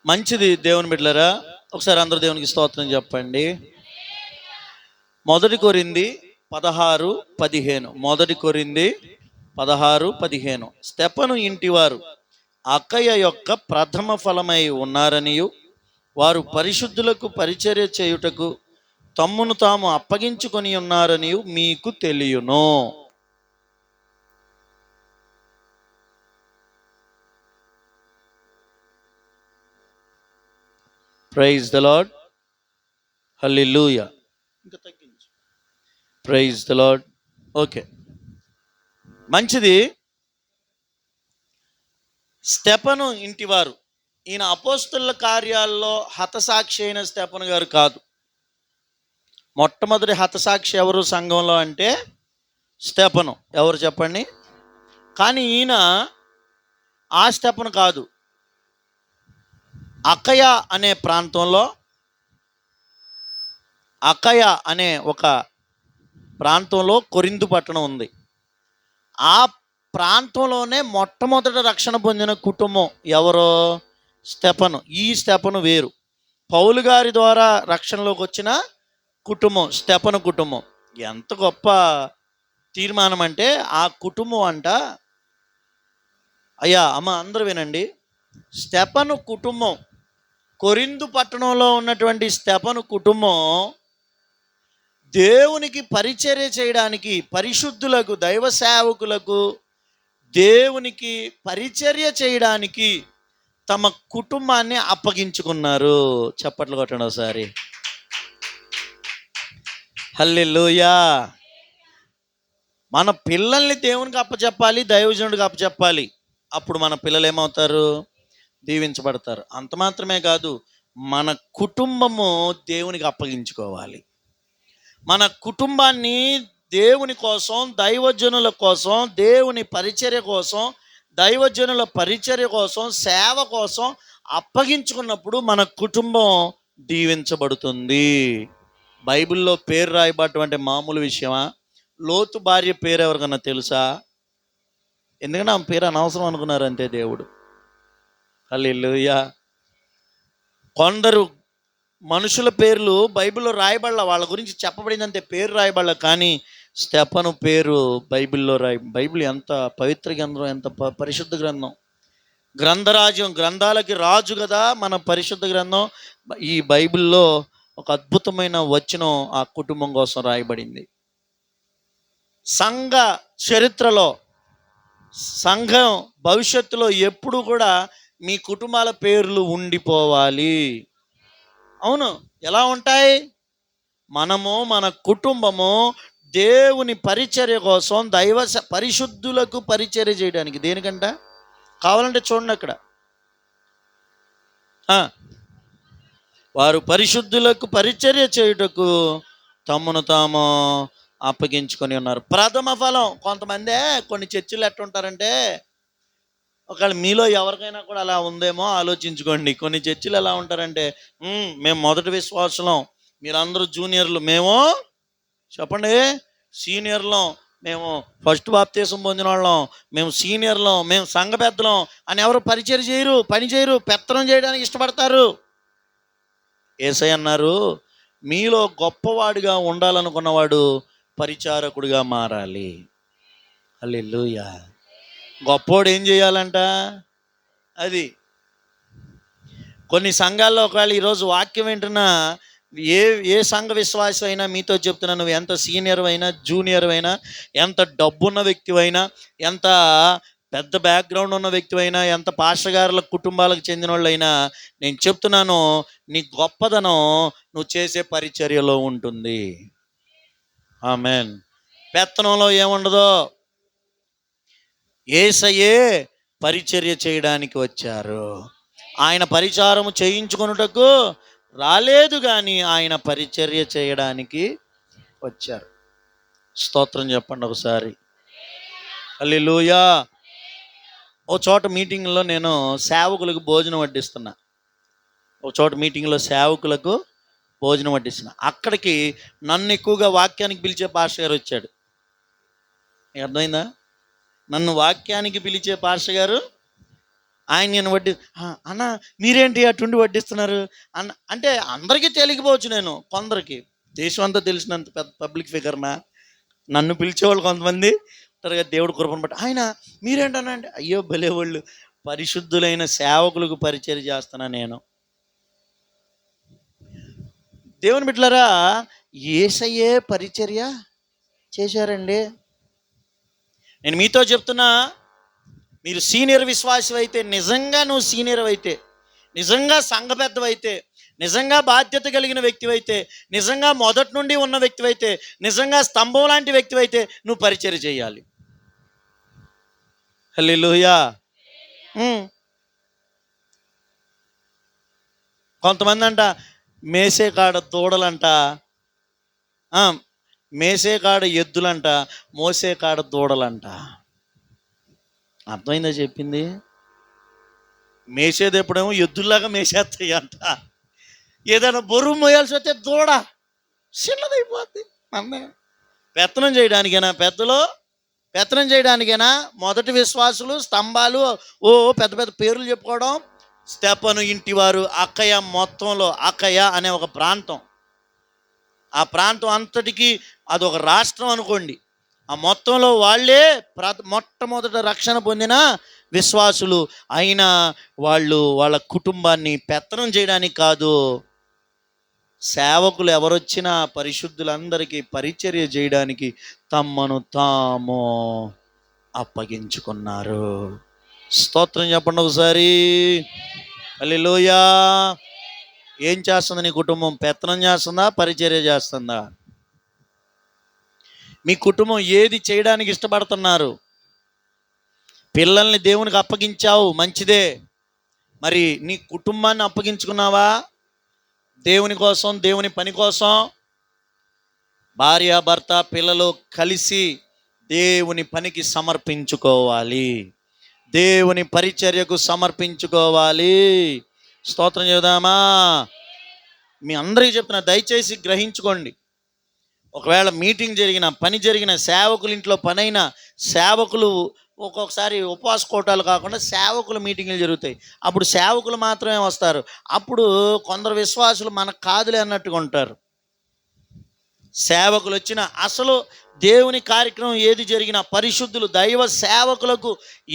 మంచిది దేవుని బిడ్డలారా, ఒకసారి అందరూ దేవునికి స్తోత్రం చెప్పండి. 1 కొరింథీ 16:15. 1 కొరింథీ 16:15. స్తెఫను ఇంటివారు అక్కయ యొక్క ప్రథమ ఫలమై ఉన్నారనియు, వారు పరిశుద్ధులకు పరిచర్య చేయుటకు తమ్మును తాము అప్పగించుకొని ఉన్నారనియు మీకు తెలియను. Praise the Lord. హల్లెలూయా. ఇంకా తగ్గించు. Praise the lord. ఓకే, మంచిది. స్తెఫను ఇంటివారు, ఈయన అపోస్తలుల కార్యాల్లో హతసాక్షి అయిన స్తెఫను గారు కాదు. మొట్టమొదటి హతసాక్షి ఎవరు సంఘంలో అంటే స్తెఫను. ఎవరు చెప్పండి? కానీ ఈయన ఆ స్తెఫను కాదు. అకయ అనే ప్రాంతంలో, అకయ అనే ఒక ప్రాంతంలో కొరింథు పట్టణం ఉంది. ఆ ప్రాంతంలోనే మొట్టమొదట రక్షణ పొందిన కుటుంబం ఎవరో? స్తెఫను. ఈ స్తెఫను వేరు. పౌలు గారి ద్వారా రక్షణలోకి వచ్చిన కుటుంబం స్తెఫను కుటుంబం. ఎంత గొప్ప తీర్మానం అంటే ఆ కుటుంబం అంట. అయ్యా అమ్మ అందరూ వినండి. స్తెఫను కుటుంబం, కొరింథు పట్టణంలో ఉన్నటువంటి స్తెఫను కుటుంబం దేవునికి పరిచర్య చేయడానికి, పరిశుద్ధులకు, దైవ సేవకులకు దేవునికి పరిచర్య చేయడానికి తమ కుటుంబాన్ని అప్పగించుకున్నారు. చప్పట్లు కొట్టండి ఒకసారి. హల్లెలూయా. మన పిల్లల్ని దేవునికి అప్పచెప్పాలి, దైవజనుడికి అప్పచెప్పాలి. అప్పుడు మన పిల్లలు ఏమవుతారు? దీవించబడతారు. అంత మాత్రమే కాదు, మన కుటుంబము దేవునికి అప్పగించుకోవాలి. మన కుటుంబాన్ని దేవుని కోసం, దైవజనుల కోసం, దేవుని పరిచర్య కోసం, దైవజనుల పరిచర్య కోసం, సేవ కోసం అప్పగించుకున్నప్పుడు మన కుటుంబం దీవించబడుతుంది. బైబిల్లో పేరు రాయబడటం అంటే మామూలు విషయమా? లోతు భార్య పేరు ఎవరికన్నా తెలుసా? ఎందుకంటే ఆమె పేరు అనవసరం అనుకున్నారు అంతే దేవుడు. హల్లెలూయా. కొందరు మనుషుల పేర్లు బైబిల్లో రాయబడల, వాళ్ళ గురించి చెప్పబడిందంటే పేరు రాయబడల. కానీ స్తెఫను పేరు బైబిల్లో బైబిల్ ఎంత పవిత్ర గ్రంథం, ఎంత పరిశుద్ధ గ్రంథం. గ్రంథరాజ్యం, గ్రంథాలకి రాజు కదా మన పరిశుద్ధ గ్రంథం. ఈ బైబిల్లో ఒక అద్భుతమైన వచనం ఆ కుటుంబం కోసం రాయబడింది. సంఘ చరిత్రలో, సంఘం భవిష్యత్తులో ఎప్పుడు కూడా మీ కుటుంబాల పేర్లు ఉండిపోవాలి. అవును, ఎలా ఉంటాయి? మనము, మన కుటుంబము దేవుని పరిచర్య కోసం, దైవ పరిశుద్ధులకు పరిచర్య చేయడానికి. దేనికంట? కావాలంటే చూడండి అక్కడ. వారు పరిశుద్ధులకు పరిచర్య చేయుటకు తమను తాము అప్పగించుకొని ఉన్నారు. ప్రథమ ఫలం. కొంతమంది కొన్ని చర్చిలు ఎట్టుంటారంటే, ఒకవేళ మీలో ఎవరికైనా కూడా అలా ఉందేమో ఆలోచించుకోండి. కొన్ని చర్చిలు ఎలా ఉంటారంటే, మేము మొదటి విశ్వాసులం, మీరందరూ జూనియర్లు, మేము చెప్పండి సీనియర్లం, మేము ఫస్ట్ బాప్తీసం పొందిన వాళ్ళం, మేము సీనియర్లం, మేము సంఘ పెద్దలం అని ఎవరు పరిచయం చేయరు, పని చేయరు, పెత్తనం చేయడానికి ఇష్టపడతారు. యేసయ్య అన్నారు, మీలో గొప్పవాడిగా ఉండాలనుకున్నవాడు పరిచారకుడిగా మారాలి. హల్లెలూయా. గొప్పోడు ఏం చేయాలంట? అది కొన్ని సంఘాల్లో ఒకవేళ ఈరోజు వాక్యం వింటున్నా ఏ సంఘ విశ్వాసం అయినా మీతో చెప్తున్నా, నువ్వు ఎంత సీనియర్ అయినా, జూనియర్ అయినా, ఎంత డబ్బున్న వ్యక్తివైనా, ఎంత పెద్ద బ్యాక్గ్రౌండ్ ఉన్న వ్యక్తివైనా, ఎంత పాస్టర్ గారుల కుటుంబాలకు చెందిన వాళ్ళైనా, నేను చెప్తున్నాను, నీ గొప్పదనం నువ్వు చేసే పరిచర్యలో ఉంటుంది. ఆమేన్. పెత్తనంలో ఏముండదో. యేసయ్యే పరిచర్య చేయడానికి వచ్చారు. ఆయన పరిచారము చేయించుకొనుటకు రాలేదు, కానీ ఆయన పరిచర్య చేయడానికి వచ్చారు. స్తోత్రం చెప్పండి ఒకసారి. హల్లెలూయా. ఓ చోట మీటింగ్లో నేను సేవకులకు భోజనం వడ్డిస్తున్నా. అక్కడికి నన్ను ఎక్కువగా వాక్యానికి పిలిచే పాస్టర్ గారు వచ్చాడు. అర్థమైందా? నన్ను వాక్యానికి పిలిచే పాస్టర్ గారు ఆయన నేను అన్న మీరేంటి అటుండి వడ్డిస్తున్నారు అన్న అంటే అందరికీ తెలియకపోవచ్చు, నేను కొందరికి దేశం అంతా తెలిసినంత పెద్ద పబ్లిక్ ఫిగర్నా, నన్ను పిలిచేవాళ్ళు కొంతమంది ఉంటారు కదా దేవుడు కృపను బట్టి. ఆయన మీరేంటన్నా అంటే అయ్యో భలేవాళ్ళు, పరిశుద్ధులైన సేవకులకు పరిచర్య చేస్తున్నా నేను. దేవుని బిడ్డలారా, యేసయ్యే పరిచర్య చేశారండి. నేను మీతో చెప్తున్నా, మీరు సీనియర్ విశ్వాసం అయితే, నిజంగా నువ్వు సీనియర్ అయితే, నిజంగా సంఘ పెద్దవైతే, నిజంగా బాధ్యత కలిగిన వ్యక్తివైతే, నిజంగా మొదటి నుండి ఉన్న వ్యక్తివైతే, నిజంగా స్తంభం లాంటి వ్యక్తివైతే నువ్వు పరిచర్య చేయాలి. హల్లెలూయా. కొంతమంది అంట మేసే కాడ దూడలంట, మేసే కాడ ఎద్దులంట, మోసే కాడ దూడలంట. అర్థమైందా చెప్పింది? మేసేది ఎప్పుడేమో ఎద్దుల్లాగా మేసేస్తాయి అంట, ఏదైనా బరువు మోయాల్సి వస్తే దూడ చిన్నదైపోద్ది. అమ్మే పెత్తనం చేయడానికేనా పెద్దలు? పెత్తనం చేయడానికేనా? మొదటి విశ్వాసులు స్తంభాలు, ఓ పెద్ద పెద్ద పేర్లు చెప్పుకోవడం. స్టెఫను ఇంటివారు అక్కయ, మొత్తంలో అక్కయ అనే ఒక ప్రాంతం, ఆ ప్రాంతం అంతటికి అదొక రాష్ట్రం అనుకోండి. ఆ మొత్తంలో వాళ్ళే మొట్టమొదట రక్షణ పొందిన విశ్వాసులు. అయినా వాళ్ళు వాళ్ళ కుటుంబాన్ని పెత్తనం చేయడానికి కాదు, సేవకులు ఎవరొచ్చినా పరిశుద్ధులందరికీ పరిచర్య చేయడానికి తమను తాము అప్పగించుకున్నారు. స్తోత్రం చెప్పండి ఒకసారి. హల్లెలూయా. ఏం చేస్తుంది నీ కుటుంబం? పెత్తనం చేస్తుందా, పరిచర్య చేస్తుందా? మీ కుటుంబం ఏది చేయడానికి ఇష్టపడుతున్నారు? పిల్లల్ని దేవునికి అప్పగించావు, మంచిదే. మరి నీ కుటుంబాన్ని అప్పగించుకున్నావా దేవుని కోసం, దేవుని పని కోసం? భార్య భర్త పిల్లలు కలిసి దేవుని పనికి సమర్పించుకోవాలి, దేవుని పరిచర్యకు సమర్పించుకోవాలి. స్తోత్రం చేద్దామా? మీ అందరికీ చెప్తున్నా, దయచేసి గ్రహించుకోండి. ఒకవేళ మీటింగ్ జరిగిన, పని జరిగిన, సేవకుల ఇంట్లో పనైనా, సేవకులు ఒక్కొక్కసారి ఉపవాస కోటాలు కాకుండా సేవకుల మీటింగ్లు జరుగుతాయి. అప్పుడు సేవకులు మాత్రమే వస్తారు. అప్పుడు కొందరు విశ్వాసులు మనకు కాదులే అన్నట్టుగా ఉంటారు. సేవకులు వచ్చిన, అసలు దేవుని కార్యక్రమం ఏది జరిగినా, పరిశుద్ధులు దైవ సేవకులకు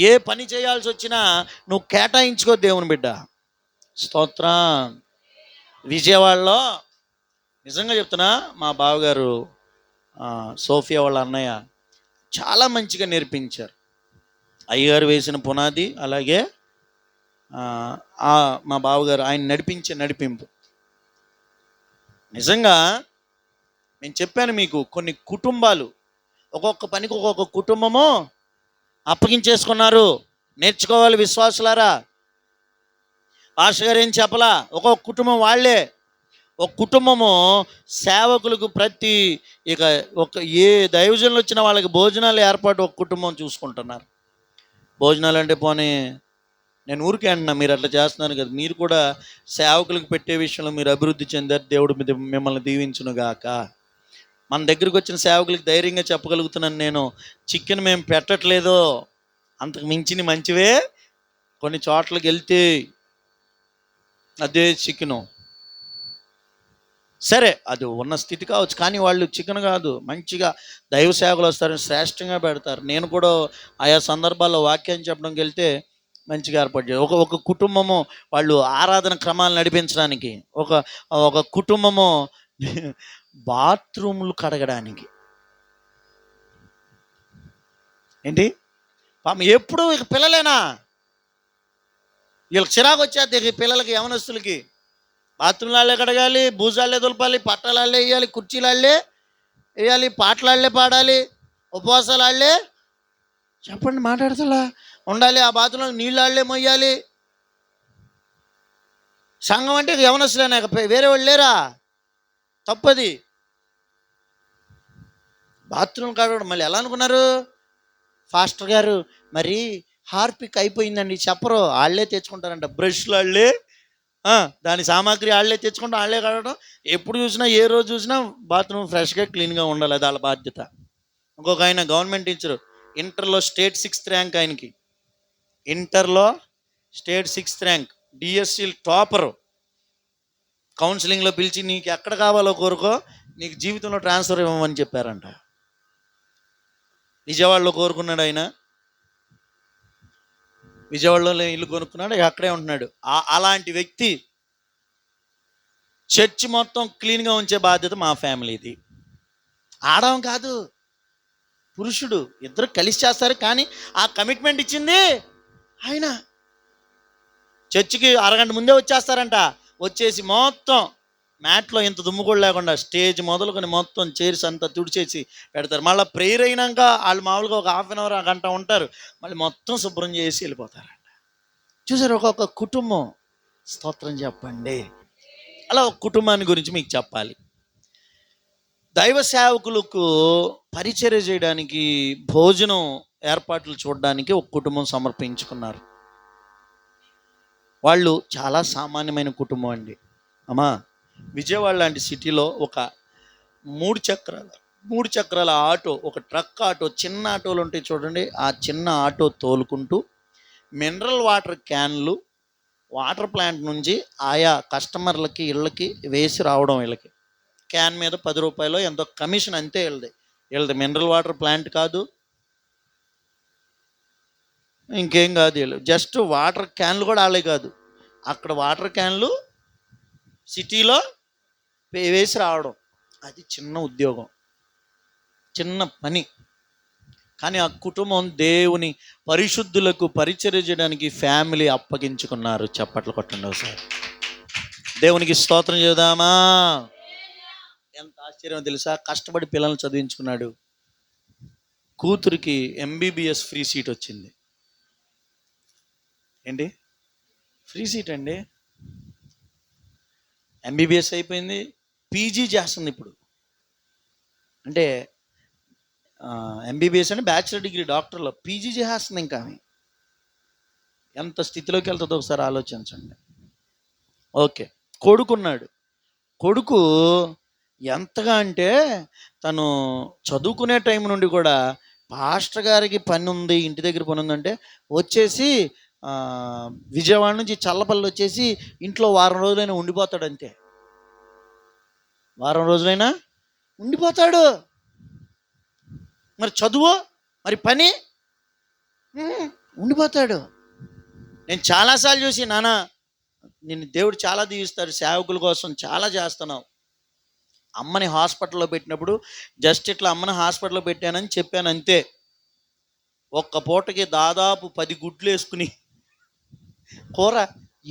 ఏ పని చేయాల్సి వచ్చినా నువ్వు కేటాయించుకో దేవుని బిడ్డ. స్తోత్రం. విజయవాడలో నిజంగా చెప్తున్నా, మా బావగారు సోఫియా వాళ్ళ అన్నయ్య చాలా మంచిగా నేర్పించారు. అయ్యగారు వేసిన పునాది, అలాగే మా బావగారు ఆయన నడిపించే నడిపింపు. నిజంగా నేను చెప్పాను మీకు, కొన్ని కుటుంబాలు ఒక్కొక్క పనికి ఒక్కొక్క కుటుంబము అప్పగించేసుకున్నారు. నేర్చుకోవాలి విశ్వాసులారా. పాస్టర్ గారు ఏం చెప్పలా, ఒక్కొక్క కుటుంబం వాళ్ళే. ఒక కుటుంబము సేవకులకు ఒక ఏ దైవజనులు వచ్చిన వాళ్ళకి భోజనాలు ఏర్పాటు ఒక కుటుంబం చూసుకుంటున్నారు. భోజనాలు అంటే పోనీ నేను ఊరికే అంటున్నా, మీరు అట్లా చేస్తున్నారు కదా, మీరు కూడా సేవకులకు పెట్టే విషయంలో మీరు అభివృద్ధి చెందారు. దేవుడు మిమ్మల్ని దీవించునుగాక. మన దగ్గరికి వచ్చిన సేవకులకి ధైర్యంగా చెప్పగలుగుతున్నాను నేను, చికెన్ మేము పెట్టట్లేదు, అంతకు మించిన మంచివే కొన్ని చోట్లకి వెళ్తే అదే చికెను. సరే, అది ఉన్న స్థితి కావచ్చు, కానీ వాళ్ళు చికెన్ కాదు, మంచిగా దైవ సేవకులు వస్తారని శ్రేష్టంగా పెడతారు. నేను కూడా ఆయా సందర్భాల్లో వాక్యం చెప్పడానికి వెళ్తే మంచిగా ఏర్పాటు చేయాలి. ఒక కుటుంబము వాళ్ళు ఆరాధన క్రమాలు నడిపించడానికి, ఒక కుటుంబము బాత్రూములు కడగడానికి. ఏంటి పాపం ఎప్పుడు ఇక పిల్లలేనా? వీళ్ళకి చిరాకు వచ్చేది పిల్లలకి, యవనస్తులకి. బాత్రూమ్లాళ్ళే కడగాలి, బూజాళ్ళే దులపాలి, పట్టాలాళ్ళే వేయాలి, కుర్చీలాళ్ళే వేయాలి, పాటలాళ్ళే పాడాలి, ఉపవాసాలాళ్ళే చెప్పండి మాట్లాడతలా ఉండాలి, ఆ బాత్రూంలో నీళ్ళాళ్ళే మొయ్యాలి. సంఘం అంటే యవనస్తులేనా, వేరే వాళ్ళు లేరా? తప్పది. బాత్రూమ్ కడగడం మళ్ళీ ఎలా అనుకున్నారు? ఫాస్టర్ గారు మరి హార్పిక్ అయిపోయిందండి చెప్పరు, వాళ్ళే తెచ్చుకుంటారంట. బ్రష్లు వాళ్ళే, దాని సామాగ్రి వాళ్ళే తెచ్చుకుంటాం, వాళ్ళే కడగడం. ఎప్పుడు చూసినా, ఏ రోజు చూసినా బాత్రూమ్ ఫ్రెష్గా క్లీన్గా ఉండాలి, అది వాళ్ళ బాధ్యత. ఇంకొక ఆయన గవర్నమెంట్ టీచరు, ఇంటర్లో స్టేట్ 6th ర్యాంక్ ఆయనకి. ఇంటర్లో state 6th rank, DSC topper. కౌన్సిలింగ్లో పిలిచి నీకు ఎక్కడ కావాలో కోరుకో, నీకు జీవితంలో ట్రాన్స్ఫర్ ఇవ్వమని చెప్పారంట. విజయవాడలో కోరుకున్నాడు ఆయన, విజయవాడలో ఇల్లు కొనుక్కున్నాడు, అక్కడే ఉంటున్నాడు. అలాంటి వ్యక్తి. చర్చి మొత్తం క్లీన్గా ఉంచే బాధ్యత మా ఫ్యామిలీది. ఆడవం కాదు, పురుషుడు, ఇద్దరు కలిసి చేస్తారు. కానీ ఆ కమిట్మెంట్ ఇచ్చింది ఆయన. చర్చికి అరగంట ముందే వచ్చేస్తారంట. వచ్చేసి మొత్తం మ్యాట్లో ఇంత దుమ్ము కూడా లేకుండా స్టేజ్ మొదలుకొని మొత్తం చైర్స్ అంతా తుడిచేసి పెడతారు. మళ్ళీ ప్రేయర్ అయినాక వాళ్ళు మామూలుగా ఒక 1/2 అవర్, ఆ గంట ఉంటారు. మళ్ళీ మొత్తం శుభ్రం చేసి వెళ్ళిపోతారంట. చూసారు, ఒక్కొక్క కుటుంబం. స్తోత్రం చెప్పండి. అలా ఒక కుటుంబాన్ని గురించి మీకు చెప్పాలి. దైవ సేవకులకు పరిచర్య చేయడానికి, భోజనం ఏర్పాట్లు చూడడానికి ఒక కుటుంబం సమర్పించుకున్నారు. వాళ్ళు చాలా సామాన్యమైన కుటుంబం అండి. అమ్మా, విజయవాడ లాంటి సిటీలో ఒక 3 చక్రాల ఆటో, ఒక ట్రక్ ఆటో, చిన్న ఆటోలు ఉంటాయి చూడండి, ఆ చిన్న ఆటో తోలుకుంటూ మినరల్ వాటర్ క్యాన్లు వాటర్ ప్లాంట్ నుంచి ఆయా కస్టమర్లకి ఇళ్ళకి వేసి రావడం. వీళ్ళకి క్యాన్ మీద 10 రూపాయలు ఎంతో కమిషన్, అంతే. వీళ్ళది మినరల్ వాటర్ ప్లాంట్ కాదు, ఇంకేం కాదు. వీళ్ళు జస్ట్ వాటర్ క్యాన్లు కూడా వాళ్ళే కాదు, అక్కడ వాటర్ క్యాన్లు సిటీలో వేసి రావడం. అది చిన్న ఉద్యోగం, చిన్న పని. కానీ ఆ కుటుంబం దేవుని పరిశుద్ధులకు పరిచర్య చేయడానికి ఫ్యామిలీ అప్పగించుకున్నారు. చప్పట్లు కొట్టండి ఒకసారి. దేవునికి స్తోత్రం చేద్దామా? ఎంత ఆశ్చర్యం తెలుసా? కష్టపడి పిల్లల్ని చదివించుకున్నాడు. కూతురికి ఎంబీబీఎస్ ఫ్రీ సీట్ వచ్చింది. ఏంటి ఫ్రీ సీట్ అండి? ఎంబీబీఎస్ అయిపోయింది, పీజీ చేస్తుంది ఇప్పుడు. అంటే ఎంబీబీఎస్ అంటే బ్యాచిలర్ డిగ్రీ, డాక్టర్లో పీజీ చేస్తుంది. ఇంకా ఎంత స్థితిలోకి వెళ్తుందో ఒకసారి ఆలోచించండి. ఓకే, కొడుకున్నాడు. కొడుకు ఎంతగా అంటే తను చదువుకునే టైం నుండి కూడా పాస్టర్ గారికి పని ఉంది, ఇంటి దగ్గర పని ఉందంటే వచ్చేసి విజయవాడ నుంచి చల్లపల్లి వచ్చేసి ఇంట్లో వారం రోజులైనా ఉండిపోతాడు. అంతే, వారం రోజులైనా ఉండిపోతాడు. మరి చదువు, మరి పని, ఉండిపోతాడు. నేను చాలాసార్లు చూసి, నాన్న నిన్ను దేవుడు చాలా దీవిస్తాడు, సేవకుల కోసం చాలా చేస్తున్నావు. అమ్మని హాస్పిటల్లో పెట్టినప్పుడు జస్ట్ ఇట్లా అమ్మని హాస్పిటల్లో పెట్టానని చెప్పాను, అంతే. ఒక్క పూటకి దాదాపు 10 గుడ్లు వేసుకుని కూర.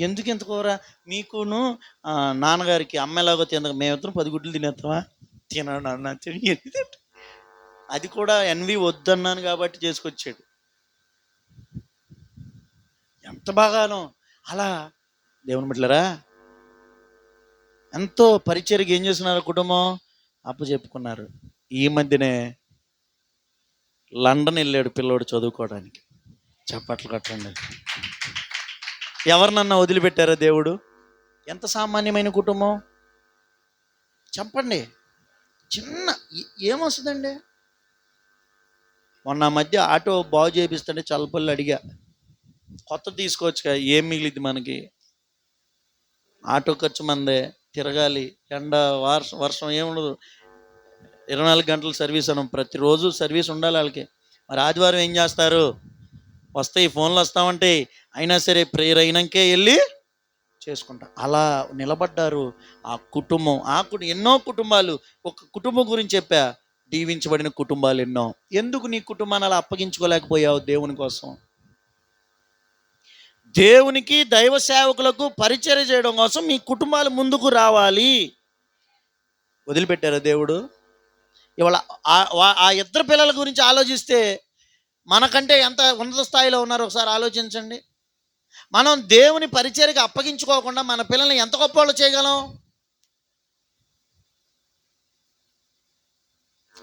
ఎందుకు ఇంత కూర? మీకును నాన్నగారికి అమ్మ ఎలాగో తిన, మేమిద్దరం 10 గుడ్లు తినేస్తామా? తినడు అన్న, తిని. అది కూడా ఎన్వి వద్దన్నాను కాబట్టి చేసుకొచ్చాడు. ఎంత బాగానో. అలా దేవుని బిడ్డలారా, ఎంతో పరిచర్యకి ఏం చేస్తున్నారు కుటుంబం? అప్పు చెప్పుకున్నారు. ఈ మధ్యనే లండన్ వెళ్ళాడు పిల్లోడు చదువుకోవడానికి. చప్పట్లు కొట్టండి. ఎవరినన్నా వదిలిపెట్టారా దేవుడు? ఎంత సామాన్యమైన కుటుంబం చెప్పండి. చిన్న ఏమొస్తుందండి? మొన్న మధ్య ఆటో బాగు చేపిస్తుంటే చల్లపల్లి అడిగా, కొత్త తీసుకోవచ్చుగా, ఏం మిగిలిద్ది మనకి? ఆటో ఖర్చు మందే, తిరగాలి, ఎండ వర్షం ఏముండదు, 24 గంటలు సర్వీస్ అనం, ప్రతిరోజు సర్వీస్ ఉండాలి వాళ్ళకి. మరి ఆదివారం ఏం చేస్తారు? వస్తాయి, ఫోన్లు వస్తామంటే, అయినా సరే ప్రేయర్ అయినాకే వెళ్ళి చేసుకుంటా. అలా నిలబడ్డారు ఆ కుటుంబం. ఎన్నో కుటుంబాలు. ఒక కుటుంబం గురించి చెప్పా, దీవించబడిన కుటుంబాలు ఎన్నో. ఎందుకు నీ కుటుంబాన్ని అలా అప్పగించుకోలేకపోయావు దేవుని కోసం? దేవునికి, దైవ సేవకులకు పరిచర్య చేయడం కోసం మీ కుటుంబాలు ముందుకు రావాలి. వదిలిపెట్టారా దేవుడు? ఇవాళ ఆ ఇద్దరు పిల్లల గురించి ఆలోచిస్తే మనకంటే ఎంత ఉన్నత స్థాయిలో ఉన్నారో ఒకసారి ఆలోచించండి. మనం దేవుని పరిచర్యకి అప్పగించుకోకుండా మన పిల్లల్ని ఎంత గొప్ప వాళ్ళు చేయగలం?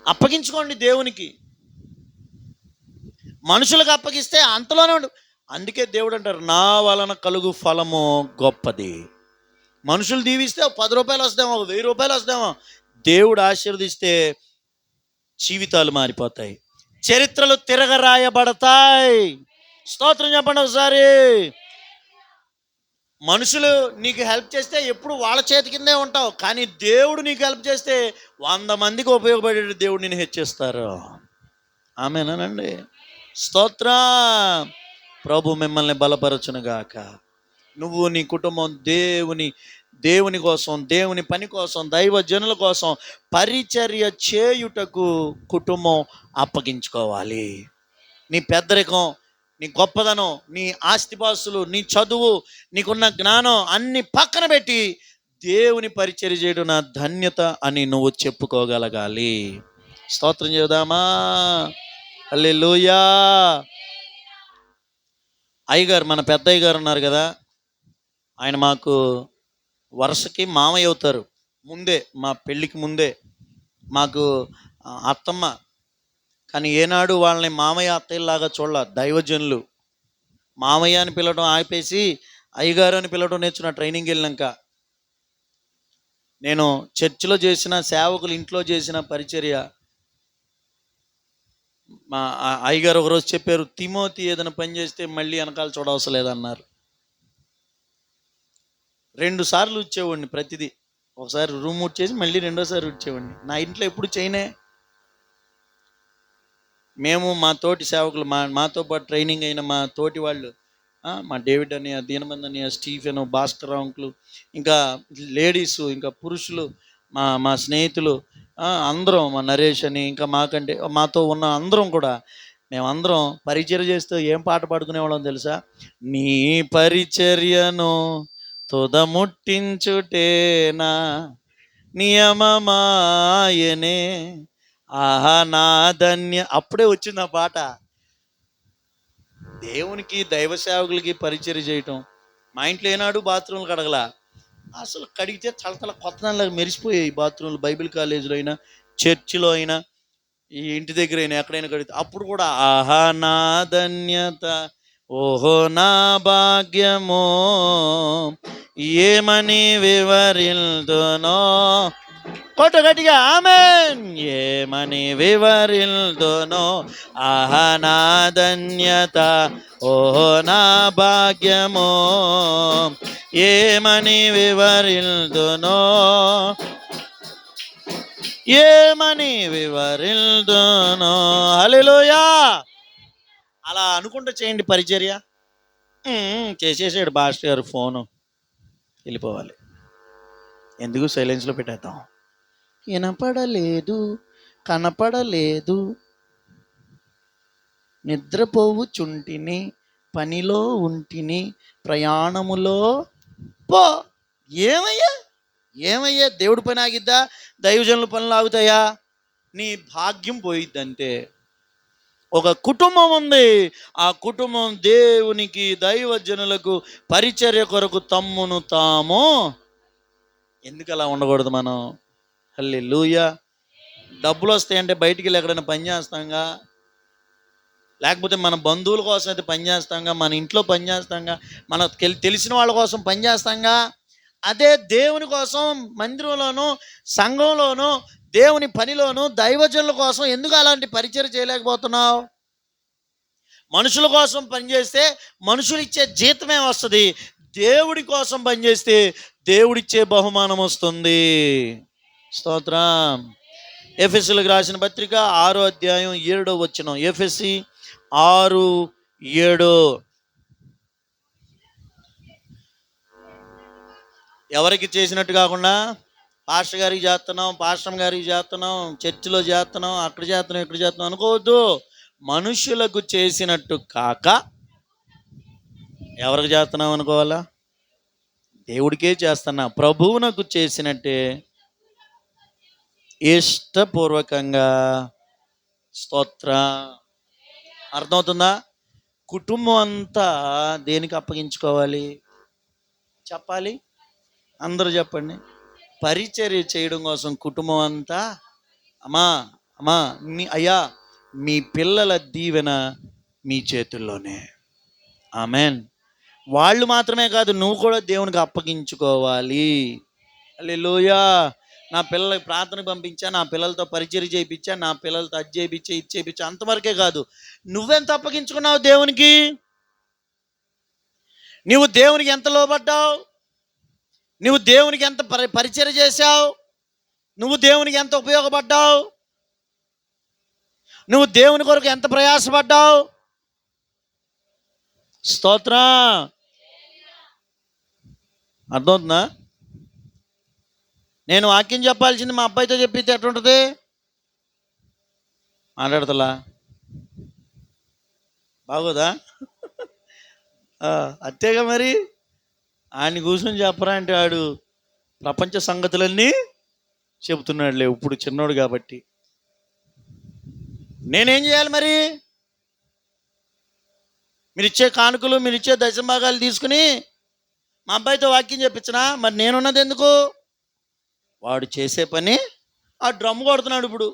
అప్పగించుకోండి దేవునికి. మనుషులకు అప్పగిస్తే అంతలోనే ఉండు. అందుకే దేవుడు అంటారు, నా వలన కలుగు ఫలము గొప్పది. మనుషులు దీవిస్తే 10 రూపాయలు వస్తామో, 1000 రూపాయలు వస్తామో, దేవుడు ఆశీర్వదిస్తే జీవితాలు మారిపోతాయి, చరిత్రలు తిరగరాయబడతాయి. స్తోత్రం చెప్పండి ఒకసారి. మనుషులు నీకు హెల్ప్ చేస్తే ఎప్పుడు వాళ్ళ చేతి కిందే ఉంటావు, కానీ దేవుడు నీకు హెల్ప్ చేస్తే 100 మందికి ఉపయోగపడే దేవుడు నేను హెచ్చిస్తారు. ఆమేనండి. స్తోత్రం. ప్రభు మిమ్మల్ని బలపరచునుగాక. నువ్వు నీ కుటుంబం దేవుని కోసం, దేవుని పని కోసం, దైవ జనుల కోసం పరిచర్య చేయుటకు కుటుంబం అప్పగించుకోవాలి. నీ పెద్దరికం, నీ గొప్పదనం, నీ ఆస్తిపాస్తులు, నీ చదువు, నీకున్న జ్ఞానం అన్ని పక్కన పెట్టి దేవుని పరిచర్య చేయడం నా ధన్యత అని నువ్వు చెప్పుకోగలగాలి. స్తోత్రం చేద్దామా? హల్లెలూయా. అయ్యగారు, మన పెద్ద అయ్యగారు ఉన్నారు కదా, ఆయన మాకు వరుసకి మామయ్య అవుతారు. ముందే మా పెళ్ళికి ముందే మాకు అత్తమ్మ, కానీ ఏనాడు వాళ్ళని మామయ్య అత్తయ్యలాగా చూడాల. దైవజనులు మామయ్య అని పిలవడం ఆపేసి అయ్యగారు అని పిలవడం నేర్చుకున్న ట్రైనింగ్ వెళ్ళినాక. నేను చర్చిలో చేసిన సేవకులు ఇంట్లో చేసిన పరిచర్య, మా అయ్యగారు ఒకరోజు చెప్పారు, తిమోతి ఏదైనా పని చేస్తే మళ్ళీ వెనకాల చూడవసరం లేదన్నారు. 2 సార్లు వచ్చేవాడిని ప్రతిదీ. ఒకసారి రూమ్ ఉడ్చేసి మళ్ళీ రెండోసారి వచ్చేవాడిని. నా ఇంట్లో ఎప్పుడు చేయనే. మేము మా తోటి సేవకులు, మాతో పాటు ట్రైనింగ్ అయిన మా తోటి వాళ్ళు, మా డేవిడ్ అని, దీనబంధ్ అని, స్టీఫెన్, భాస్కర్ అంకులు, ఇంకా లేడీసు, ఇంకా పురుషులు, మా స్నేహితులు అందరం, మా నరేష్ అని, ఇంకా మాకంటే మాతో ఉన్న అందరం కూడా మేమందరం పరిచర్య చేస్తూ ఏం పాట పాడుకునేవాళ్ళం తెలుసా? నీ పరిచర్యను తుదముట్టించుటేనా నియమమాయనే ఆహా నా ధన్య. అప్పుడే వచ్చింది ఆ పాట. దేవునికి, దైవ సేవకులకి పరిచర్య చేయటం. మా ఇంట్లో ఏనాడు బాత్రూమ్లు కడగలా. అసలు కడిగితే తలతల కొత్తలాగా మెరిసిపోయాయి బాత్రూమ్లు. బైబిల్ కాలేజీలో అయినా, చర్చిలో అయినా, ఈ ఇంటి దగ్గర అయినా, ఎక్కడైనా కడిగితే అప్పుడు కూడా ఆహా నా ధన్యత, ఓహో నా భాగ్యమో, ఏమని వివరిల్దునో. కొట్ట గట్టిగా ఆమేన్. ఏమని వివరిల్దునో, ఆహా నా ధన్యత, ఓహో నా భాగ్యమో, ఏమని వివరిల్దునో, ఏమని వివరిల్దునో. హల్లెలూయా. అలా అనుకుంటూ చేయండి పరిచర్య. చేసేసాడు పాస్టర్ గారు, ఫోను వెళ్ళిపోవాలి. ఎందుకు సైలెన్స్లో పెట్టేద్దాం. వినపడలేదు, కనపడలేదు, నిద్రపోవుచుంటిని, పనిలో ఉంటిని, ప్రయాణములో పో. ఏమయ్యా దేవుడి పని ఆగిద్దా? దైవజనుల పనులు ఆగుతాయా? నీ భాగ్యం పోయిద్దంతే. ఒక కుటుంబం ఉంది, ఆ కుటుంబం దేవునికి, దైవజనులకు పరిచర్య కొరకు తమ్మును తాము. ఎందుకు అలా ఉండకూడదు మనం? హల్లెలూయా. డబ్బులు వస్తాయంటే బయటికి వెళ్ళి ఎక్కడైనా పని చేస్తాంగా, లేకపోతే మన బంధువుల కోసం అయితే పని చేస్తాంగా, మన ఇంట్లో పని చేస్తాంగా, మనకు తెలిసిన వాళ్ళ కోసం పని చేస్తాంగా. అదే దేవుని కోసం మందిరంలోనూ, సంఘంలోనూ, దేవుని పనిలోనూ, దైవజనుల కోసం ఎందుకు అలాంటి పరిచర్య చేయలేకపోతున్నావు? మనుషుల కోసం పనిచేస్తే మనుషులు ఇచ్చే జీతమే వస్తుంది. దేవుడి కోసం పనిచేస్తే దేవుడిచ్చే బహుమానం వస్తుంది. స్తోత్రం. ఎఫెసీయులకు రాసిన పత్రిక 6వ అధ్యాయం 7వ వచనం. ఎఫెసీ 6:7. ఎవరికి చేసినట్టు కాకుండా పాస్టర్ గారికి చేస్తున్నాం, పాస్టర్ గారికి చేస్తున్నాం, చర్చిలో చేస్తున్నాం, అక్కడ చేస్తున్నాం, ఇక్కడ చేస్తున్నాం అనుకోవద్దు. మనుషులకు చేసినట్టు కాక ఎవరికి చేస్తున్నాం అనుకోవాలా? దేవుడికే చేస్తున్నా, ప్రభువునకు చేసినట్టే ఇష్టపూర్వకంగా. స్తోత్ర. అర్థమవుతుందా? కుటుంబం అంతా దేనికి అప్పగించుకోవాలి చెప్పాలి? అందరూ చెప్పండి. పరిచర్య చేయడం కోసం కుటుంబం అంతా. అమ్మా అయ్యా, మీ పిల్లల దీవెన మీ చేతుల్లోనే. ఆమెన్. వాళ్ళు మాత్రమే కాదు, నువ్వు కూడా దేవునికి అప్పగించుకోవాలి. హల్లెలూయా. నా పిల్లలకి ప్రార్థనకు పంపించా, నా పిల్లలతో పరిచర్య చేయించా, నా పిల్లలతో అది చేయించా, ఇది చేయించా, అంతవరకే కాదు, నువ్వెంత అప్పగించుకున్నావు దేవునికి? నువ్వు దేవునికి ఎంత లోబడ్డావు? నువ్వు దేవునికి ఎంత పరిచర్య చేశావు? నువ్వు దేవునికి ఎంత ఉపయోగపడ్డావు? నువ్వు దేవుని కొరకు ఎంత ప్రయాసపడ్డావు? స్తోత్రం. అర్థమవుతుందా? నేను వాక్యం చెప్పాల్సింది మా అబ్బాయితో చెప్పితే ఎట్లుంటుంది? మాట్లాడతలా బాగోదా? అంతేగా మరి. ఆయన కూర్చొని చెప్పరా అంటే వాడు ప్రపంచ సంగతులన్నీ చెబుతున్నాడులే ఇప్పుడు చిన్నోడు కాబట్టి. నేనేం చేయాలి మరి? మీరిచ్చే కానుకలు, మీరిచ్చే దశభాగాలు తీసుకుని మా అబ్బాయితో వాక్యం చెప్పించనా? మరి నేనున్నది ఎందుకు? వాడు చేసే పని ఆ డ్రమ్ కొడుతున్నాడు. ఇప్పుడు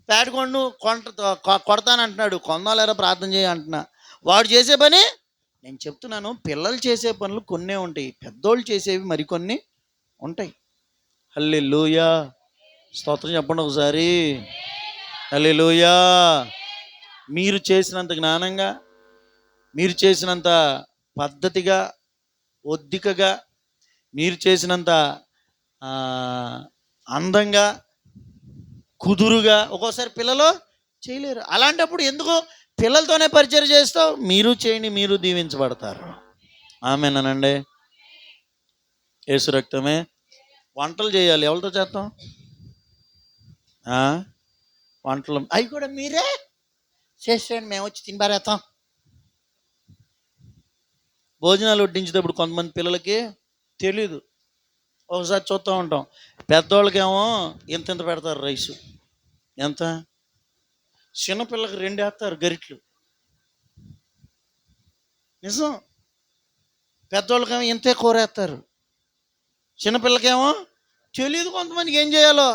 ప్యాడ్ కొడతానంటున్నాడు. కొందాలేరా ప్రార్థన చేయ అంటున్నా. వాడు చేసే పని నేను చెప్తున్నాను. పిల్లలు చేసే పనులు కొన్నే ఉంటాయి, పెద్దోళ్ళు చేసేవి మరికొన్ని ఉంటాయి. హల్లెలూయా. స్తోత్రం చెప్పండి ఒకసారి. హల్లెలూయా. మీరు చేసినంత జ్ఞానంగా, మీరు చేసినంత పద్ధతిగా, ఒద్దికగా, మీరు చేసినంత అందంగా, కుదురుగా ఒక్కోసారి పిల్లలు చేయలేరు. అలాంటప్పుడు ఎందుకు పిల్లలతోనే పరిచయం చేస్తావు? మీరు చేయండి, మీరు దీవించబడతారు. ఆమేనండి. యేసు రక్తమే. వంటలు చేయాలి, ఎవరితో చేస్తాం? వంటలు అవి కూడా మీరే చేసేయండి, మేము వచ్చి తిని పారేస్తాం. భోజనాలు వడ్డించేటప్పుడు కొంతమంది పిల్లలకి తెలీదు. ఒకసారి చూస్తూ ఉంటాం, పెద్దోళ్ళకేమో ఇంత పెడతారు రైసు. ఎంత? చిన్నపిల్లకి 2 వేస్తారు గరిట్లు. నిజం. పెద్దోళ్ళకేమో ఇంతే కూర వేస్తారు, చిన్నపిల్లకేమో తెలియదు కొంతమందికి ఏం చేయాలో.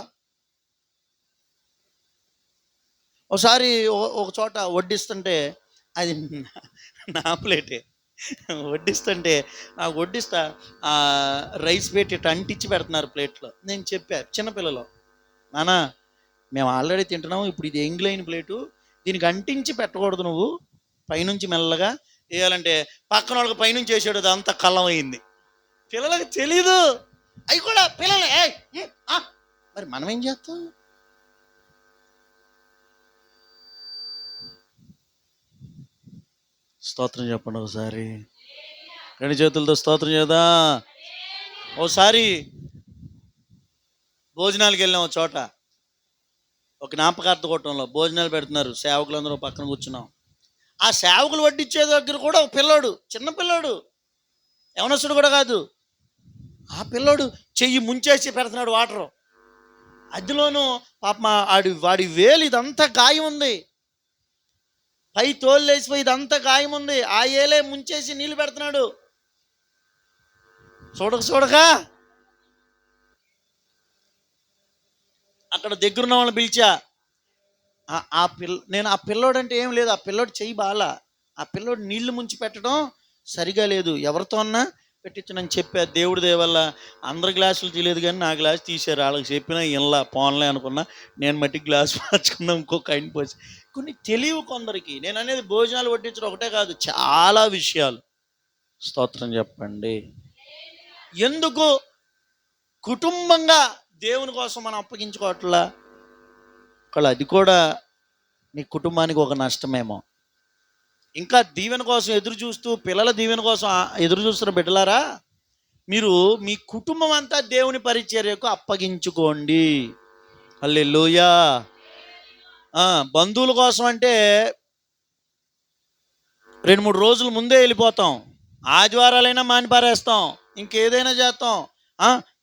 ఒకసారి ఒక చోట వడ్డిస్తుంటే, అది నా ప్లేటే, వడ్డిస్తుంటే నాకు వడ్డిస్తా రైస్ పెట్టి అంటించి పెడుతున్నారు ప్లేట్లో. నేను చెప్పా చిన్నపిల్లలు, నానా మేము ఆల్రెడీ తింటున్నాము, ఇప్పుడు ఇది ఎంగిలైన ప్లేటు, దీనికి అంటించి పెట్టకూడదు, నువ్వు పైనుంచి మెల్లగా వేయాలంటే పక్కన వాళ్ళకి పైనుంచి వేసాడు, అది అంతా కళ్ళం అయింది. పిల్లలకు తెలీదు. అవి కూడా పిల్లలే. మరి మనం ఏం చేస్తాం? స్తోత్రం చెప్పండి ఒకసారి. 2 చేతులతో స్తోత్రం చేద్దా. ఓసారి భోజనాలకు వెళ్ళాం ఒక చోట, ఒక జ్ఞాపకార్థ కూటంలో భోజనాలు పెడుతున్నారు, సేవకులందరూ పక్కన కూర్చున్నాం. ఆ సేవకులు వడ్డించే దగ్గర కూడా ఒక పిల్లోడు, చిన్న పిల్లోడు, యవనస్తుడు కూడా కాదు, ఆ పిల్లోడు చెయ్యి ముంచేసి పెడుతున్నాడు వాటరు. అదిలోనూ పాప వాడి వేలు ఇదంతా గాయం ఉంది, పై తోలు లేచిపోయి ఇదంతా గాయం ఉంది. ఆ ఏలే ముంచేసి నీళ్ళు పెడుతున్నాడు. చూడక అక్కడ దగ్గరున్న వాళ్ళని పిలిచా. నేను ఆ పిల్లోడు అంటే ఏం లేదు, ఆ పిల్లోడు చెయ్యి బాలా, ఆ పిల్లోడు నీళ్లు ముంచి పెట్టడం సరిగా లేదు, ఎవరితో అన్నా పెట్టించనని చెప్పా. దేవుడి దేవల్ల అందరి గ్లాసులు తీయలేదు, కానీ నా గ్లాస్ తీశారు. వాళ్ళకి చెప్పినా ఇలా పోన్లే అనుకున్నా. నేను మట్టి గ్లాస్ మార్చుకున్నా, ఇంకొక ఆయన పోసి. కొన్ని తెలియవు కొందరికి. నేను అనేది భోజనాలు వడ్డించడం ఒకటే కాదు, చాలా విషయాలు. స్తోత్రం చెప్పండి. ఎందుకు కుటుంబంగా దేవుని కోసం మనం అప్పగించుకోవట్లా? ఒకళ్ళు అది కూడా నీ కుటుంబానికి ఒక నష్టమేమో. ఇంకా దీవెన కోసం ఎదురు చూస్తూ, పిల్లల దీవెన కోసం ఎదురు చూస్తున్న బిడ్డలారా, మీరు మీ కుటుంబం అంతా దేవుని పరిచర్యకు అప్పగించుకోండి. హల్లెలూయా. బంధువుల కోసం అంటే 2-3 రోజుల ముందే వెళ్ళిపోతాం, ఆదివారాలైనా మానిపారేస్తాం, ఇంకేదైనా చేస్తాం,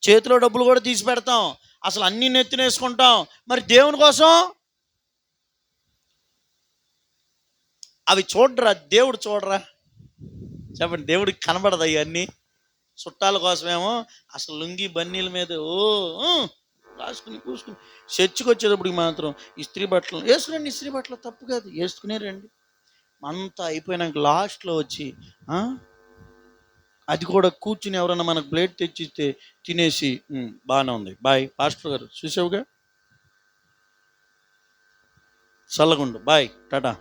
చేతిలో డబ్బులు కూడా తీసి పెడతాం, అసలు అన్నీ నెత్తినేసుకుంటాం. మరి దేవుని కోసం అవి చూడరా? దేవుడు చూడరా? చెప్పండి. దేవుడికి కనబడదు అవన్నీ. చుట్టాల కోసమేమో అసలు లుంగి బన్నీల మీద రాసుకుని కూసుకుని, చర్చికి వచ్చేటప్పటికి మాత్రం ఇస్త్రీ బట్టలు వేసుకురండి. ఇస్త్రీ బట్టలు తప్పు కాదు, వేసుకునే రండి. అంతా అయిపోయినాక లాస్ట్లో వచ్చి అది కూడా కూర్చుని ఎవరన్నా మనకు ప్లేట్ తెచ్చిస్తే తినేసి బాగానే ఉంది, బాయ్ పాస్టర్ గారు చూసావుగా, చల్లగుండు, బాయ్ టాటా,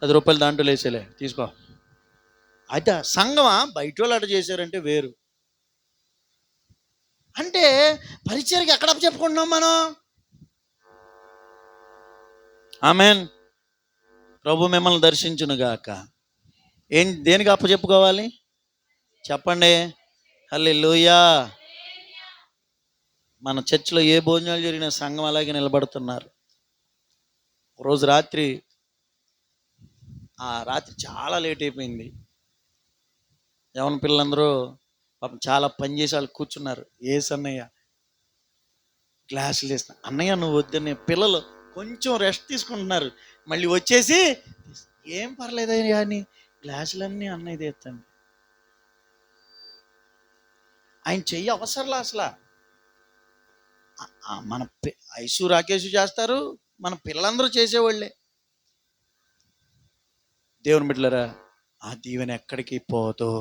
10 రూపాయలు దాంట్లో వేసేలే తీసుకో, అయితే సంఘమా బయట వాళ్ళు అట చేశారంటే వేరు. అంటే పరిచర్కి ఎక్కడ చెప్పుకుంటున్నాం మనం? ఆమెన్. ప్రభు మిమ్మల్ని దర్శించునుగాక. దేనికి అప్పచెప్పుకోవాలి చెప్పండి? హల్లెలూయా. మన చర్చిలో ఏ భోజనాలు జరిగిన సంఘం అలాగే నిలబడుతున్నారు. రోజు రాత్రి చాలా లేట్ అయిపోయింది. యవన పిల్లలందరూ పాపం చాలా పని చేసి వాళ్ళు కూర్చున్నారు. అన్నయ్య గ్లాసులు వేసిన అన్నయ్య నువ్వు వద్దనే పిల్లలు కొంచెం రెస్ట్ తీసుకుంటున్నారు. మళ్ళీ వచ్చేసి ఏం పర్లేదయ్యా అని గ్లాసులన్నీ అన్నయ్య తీస్తాను. ఆయన చెయ్యి అవసరంలా అసలు. మన ఐసు రాకేష్ చేస్తారు, మన పిల్లలందరూ చేసేవాళ్ళే. దేవుని బిడ్డలారా, ఆ దీవెన ఎక్కడికి పోదు.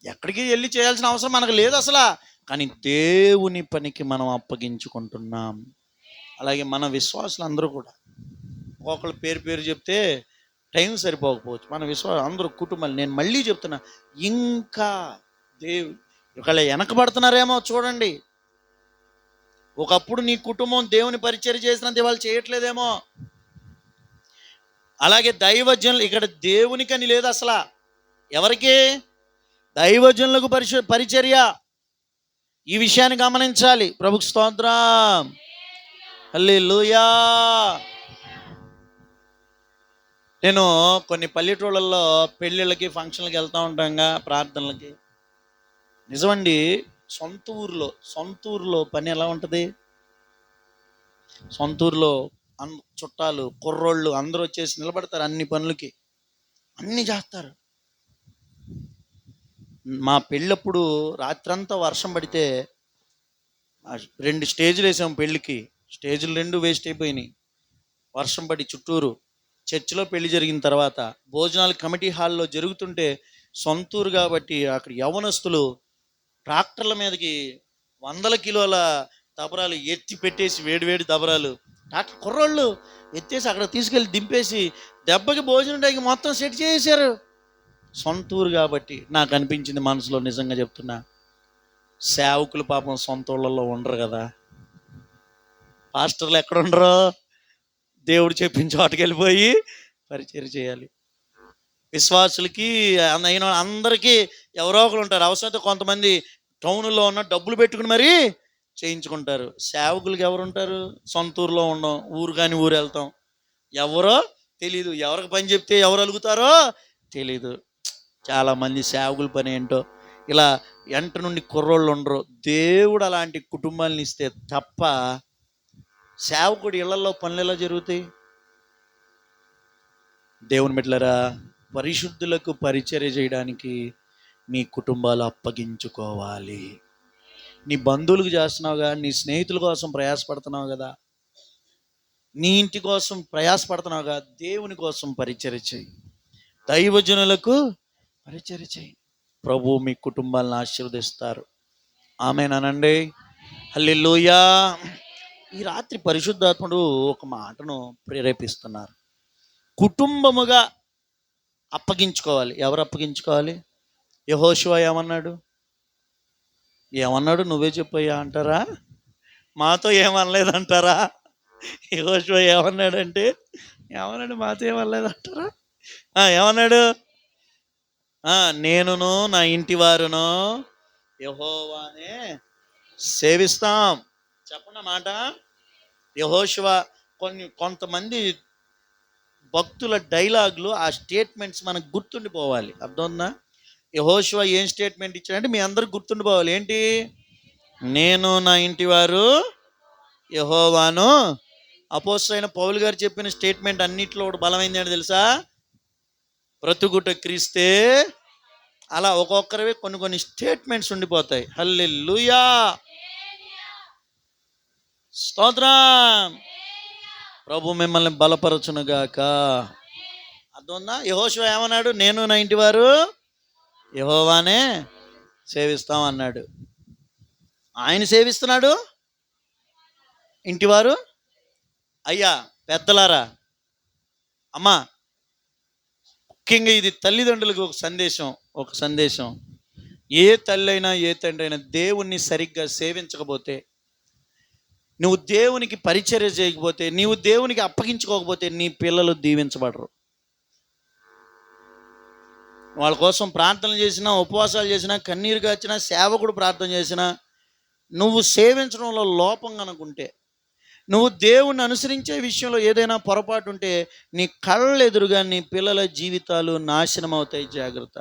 ఎక్కడికి వెళ్ళి చేయాల్సిన అవసరం మనకు లేదు అసలు. కానీ దేవుని పనికి మనం అప్పగించుకుంటున్నాం. అలాగే మన విశ్వాసులు అందరూ కూడా ఒకళ్ళు పేరు చెప్తే టైం సరిపోకపోవచ్చు. మన విశ్వాసం అందరూ కుటుంబాలు, నేను మళ్ళీ చెప్తున్నా, ఇంకా ఒకళ్ళు వెనకబడుతున్నారేమో చూడండి. ఒకప్పుడు నీ కుటుంబం దేవుని పరిచర్య చేసినంత వాళ్ళు చేయట్లేదేమో. అలాగే దైవజనులు, ఇక్కడ దేవునికని లేదు అసలు. ఎవరికి? దైవజనులకు పరిచర్య. ఈ విషయాన్ని గమనించాలి. ప్రభుకు స్తోత్రం. హల్లెలూయా. నేను కొన్ని పల్లెటూళ్ళల్లో పెళ్ళిళ్ళకి ఫంక్షన్లకి వెళ్తూ ఉంటాంగా, ప్రార్థనలకి. నిజమండి, సొంత ఊర్లో పని ఎలా ఉంటుంది? సొంత ఊర్లో చుట్టాలు, కుర్రోళ్ళు అందరూ వచ్చేసి నిలబడతారు. అన్ని పనులకి అన్నీ చేస్తారు. మా పెళ్ళప్పుడు రాత్రంతా వర్షం పడితే 2 స్టేజ్లు వేసాము పెళ్ళికి. స్టేజ్లు 2 వేస్ట్ అయిపోయినాయి. వర్షం పడి చుట్టూరు. చర్చిలో పెళ్లి జరిగిన తర్వాత భోజనాలు కమిటీ హాల్లో జరుగుతుంటే, సొంతూరు కాబట్టి అక్కడ యవనస్తులు ట్రాక్టర్ల మీదకి 100 కిలోల దబరాలు ఎత్తి పెట్టేసి, వేడివేడి దబరాలు ట్రాక్టర్ కుర్రోళ్ళు ఎత్తేసి అక్కడ తీసుకెళ్ళి దింపేసి దెబ్బకి భోజనం టైంకి మొత్తం సెట్ చేశారు. సొంతూరు కాబట్టి నాకు అనిపించింది మనసులో, నిజంగా చెప్తున్నా, సేవకులు పాపం సొంత ఊళ్ళల్లో ఉండరు కదా. పాస్టర్లు ఎక్కడ ఉండరు? దేవుడు చెప్పిన చోటకి వెళ్ళిపోయి పరిచర్య చేయాలి. విశ్వాసులకి అయిన అందరికీ ఎవరో ఒకరు ఉంటారు. అవసరమైతే కొంతమంది టౌన్లో ఉన్న డబ్బులు పెట్టుకుని మరీ చేయించుకుంటారు. సేవకులకి ఎవరు ఉంటారు? సొంత ఊరిలో ఉండం, ఊరు కానీ ఊరు వెళ్తాం, ఎవరో తెలీదు. ఎవరికి పని చెప్తే ఎవరు అలుగుతారో తెలీదు. చాలామంది సేవకుల పని ఏంటో. ఇలా ఎంట నుండి కుర్రోళ్ళు ఉండరు. దేవుడు అలాంటి కుటుంబాలను ఇస్తే తప్ప సేవకుడి ఇళ్లలో పనులు ఎలా జరుగుతాయి? దేవుని బిడ్డలారా, పరిశుద్ధులకు పరిచర్య చేయడానికి నీ కుటుంబాలు అప్పగించుకోవాలి. నీ బంధువులకు చేస్తున్నావుగా, నీ స్నేహితుల కోసం ప్రయాసపడుతున్నావు కదా, నీ ఇంటి కోసం ప్రయాసపడుతున్నావుగా, దేవుని కోసం పరిచర్య చేయి. దైవజనులకు పరిచర్య చేయి. ప్రభు మీ కుటుంబాలను ఆశీర్వదిస్తారు. ఆమేనండి. హల్లెలూయా. ఈ రాత్రి పరిశుద్ధాత్ముడు ఒక మాటను ప్రేరేపిస్తున్నారు. కుటుంబముగా అప్పగించుకోవాలి. ఎవరు అప్పగించుకోవాలి? యెహోషువ ఏమన్నాడు? నువ్వే చెప్పయ్యా అంటారా? మాతో ఏమనలేదంటారా? యెహోషువ ఏమన్నాడు? మాతో ఏమనలేదంటారా? ఏమన్నాడు? నేనును నా ఇంటి వారును యెహోవానే సేవిస్తాం. చెప్పండి మాట. యెహోషువ కొంతమంది భక్తుల డైలాగులు, ఆ స్టేట్మెంట్స్ మనకు గుర్తుండిపోవాలి. అర్థమవుతుందా? యెహోషువ ఏం స్టేట్మెంట్ ఇచ్చాడంటే మీ అందరికి గుర్తుండిపోవాలి. ఏంటి? నేను నా ఇంటి వారు యెహోవాను. అపోస్తలుడైన పౌలు గారు చెప్పిన స్టేట్మెంట్ అన్నిట్లో ఒకటి బలమైంది ఏంటి తెలుసా? బ్రతుకుట క్రీస్తే. అలా ఒక్కొక్కరివి కొన్ని స్టేట్మెంట్స్ ఉండిపోతాయి. హల్లెలూయా. స్తోత్రం. ప్రభు మిమ్మల్ని బలపరచునుగాక. అర్థమవుతుందా? యెహోషువ ఏమన్నాడు? నేను నా ఇంటి వారు యెహోవానే సేవిస్తాం అన్నాడు. ఆయన సేవిస్తున్నాడు. ఇంటివారు, అయ్యా పెద్దలారా, అమ్మా, ముఖ్యంగా ఇది తల్లిదండ్రులకు ఒక సందేశం. ఏ తల్లి అయినా ఏ తండ్రి అయినా దేవుణ్ణి సరిగ్గా సేవించకపోతే, నువ్వు దేవునికి పరిచర్య చేయకపోతే, నీవు దేవునికి అప్పగించుకోకపోతే నీ పిల్లలు దీవించబడరు. వాళ్ళ కోసం ప్రార్థనలు చేసినా, ఉపవాసాలు చేసినా, కన్నీరు కాచినా, సేవకుడు ప్రార్థన చేసినా, నువ్వు సేవించడంలో లోపం కనుకుంటే, నువ్వు దేవుణ్ణి అనుసరించే విషయంలో ఏదైనా పొరపాటు ఉంటే, నీ కళ్ళ ఎదురుగా నీ పిల్లల జీవితాలు నాశనం అవుతాయి. జాగ్రత్త.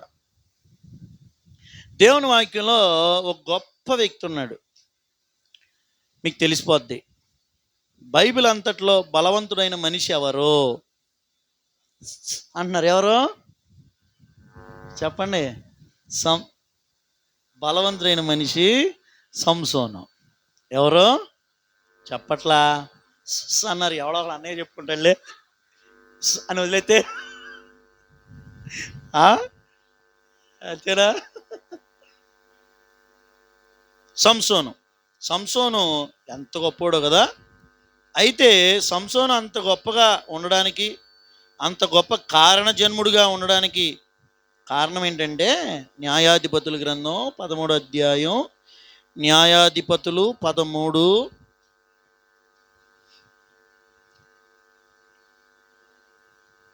దేవుని వాక్యంలో ఒక గొప్ప వ్యక్తి ఉన్నాడు, మీకు తెలిసిపోద్ది. బైబిల్ అంతట్లో బలవంతుడైన మనిషి ఎవరు అంటున్నారు? ఎవరు చెప్పండి. బలవంతుడైన మనిషి సంసోను. ఎవరు చెప్పట్లా? అన్నారు. ఎవడో ఒకళ్ళు అన్నయ్య చెప్పుకుంటాడులే అని వదిలేతే అంతేనా? సంసోను ఎంత గొప్పోడో కదా. అయితే సంసోను అంత గొప్పగా ఉండడానికి, అంత గొప్ప కారణ జన్ముడిగా ఉండడానికి కారణం ఏంటంటే, న్యాయాధిపతుల గ్రంథం 13వ అధ్యాయం, న్యాయాధిపతులు 13.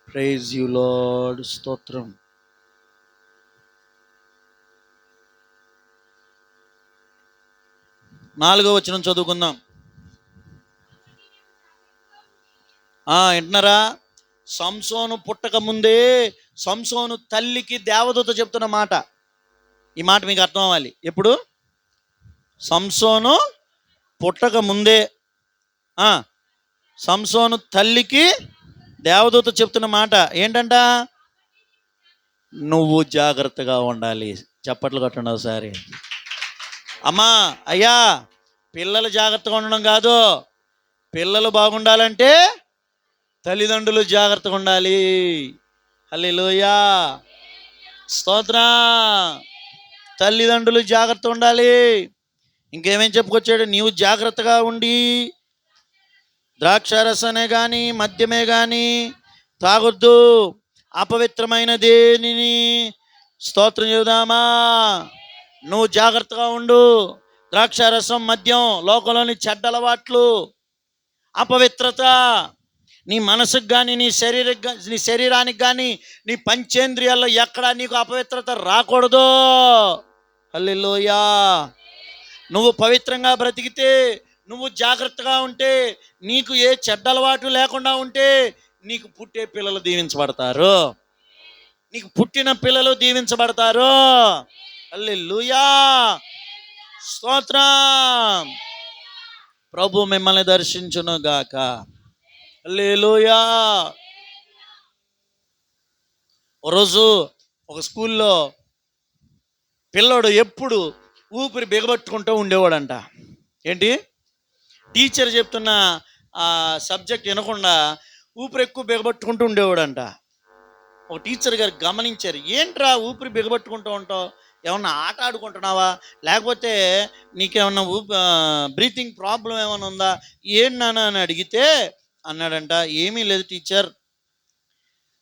Praise you lord. స్తోత్రం. 4వ వచనం చదువుకుందాం. వింటున్నారా? సంసోను పుట్టక ముందే సంసోను తల్లికి దేవదూత చెప్తున్న మాట. ఈ మాట మీకు అర్థం అవ్వాలి. ఎప్పుడు? సంసోను పుట్టక ముందే సంసోను తల్లికి దేవదూత చెప్తున్న మాట ఏంటంట? నువ్వు జాగ్రత్తగా ఉండాలి. చప్పట్లు కొట్టండి ఒకసారి. అమ్మా, అయ్యా, పిల్లలు జాగ్రత్తగా ఉండడం కాదు, పిల్లలు బాగుండాలంటే తల్లిదండ్రులు జాగ్రత్తగా ఉండాలి. హల్లెలూయా, స్తోత్రం. తల్లిదండ్రులు జాగ్రత్తగా ఉండాలి. ఇంకేమేం చెప్పుకొచ్చాడు? నీవు జాగ్రత్తగా ఉండి ద్రాక్షారసనే కానీ మద్యమే కానీ తాగొద్దు, అపవిత్రమైన దేనిని, స్తోత్రం చెబుదామా, నువ్వు జాగ్రత్తగా ఉండు. ద్రాక్షారసం, మద్యం, లోకంలోని చెడ్డ అలవాట్లు, అపవిత్రత, నీ మనసుకు కానీ నీ శరీరానికి కానీ నీ పంచేంద్రియాల్లో ఎక్కడా నీకు అపవిత్రత రాకూడదు. హల్లెలూయా. నువ్వు పవిత్రంగా బ్రతికితే, నువ్వు జాగ్రత్తగా ఉంటే, నీకు ఏ చెడ్డ అలవాటు లేకుండా ఉంటే, నీకు పుట్టే పిల్లలు దీవించబడతారు. నీకు పుట్టిన పిల్లలు దీవించబడతారు. హల్లెలూయా, స్తోత్రం. ప్రభు మిమ్మల్ని దర్శించును గాక. హల్లెలూయా. రోజు ఒక స్కూల్లో పిల్లోడు ఎప్పుడు ఊపిరి బిగబట్టుకుంటూ ఉండేవాడంట. ఏంటి? టీచర్ చెప్తున్న సబ్జెక్ట్ వినకుండా ఊపిరి ఎక్కువ బిగబట్టుకుంటూ ఉండేవాడంట. ఒక టీచర్ గారు గమనించారు. ఏంట్రా ఊపిరి బిగబట్టుకుంటూ ఉంటావు? ఏమన్నా ఆట ఆడుకుంటున్నావా? లేకపోతే నీకేమన్నా బ్రీతింగ్ ప్రాబ్లం ఏమైనా ఉందా? ఏంటన్నా అని అడిగితే అన్నాడంట, ఏమీ లేదు టీచర్,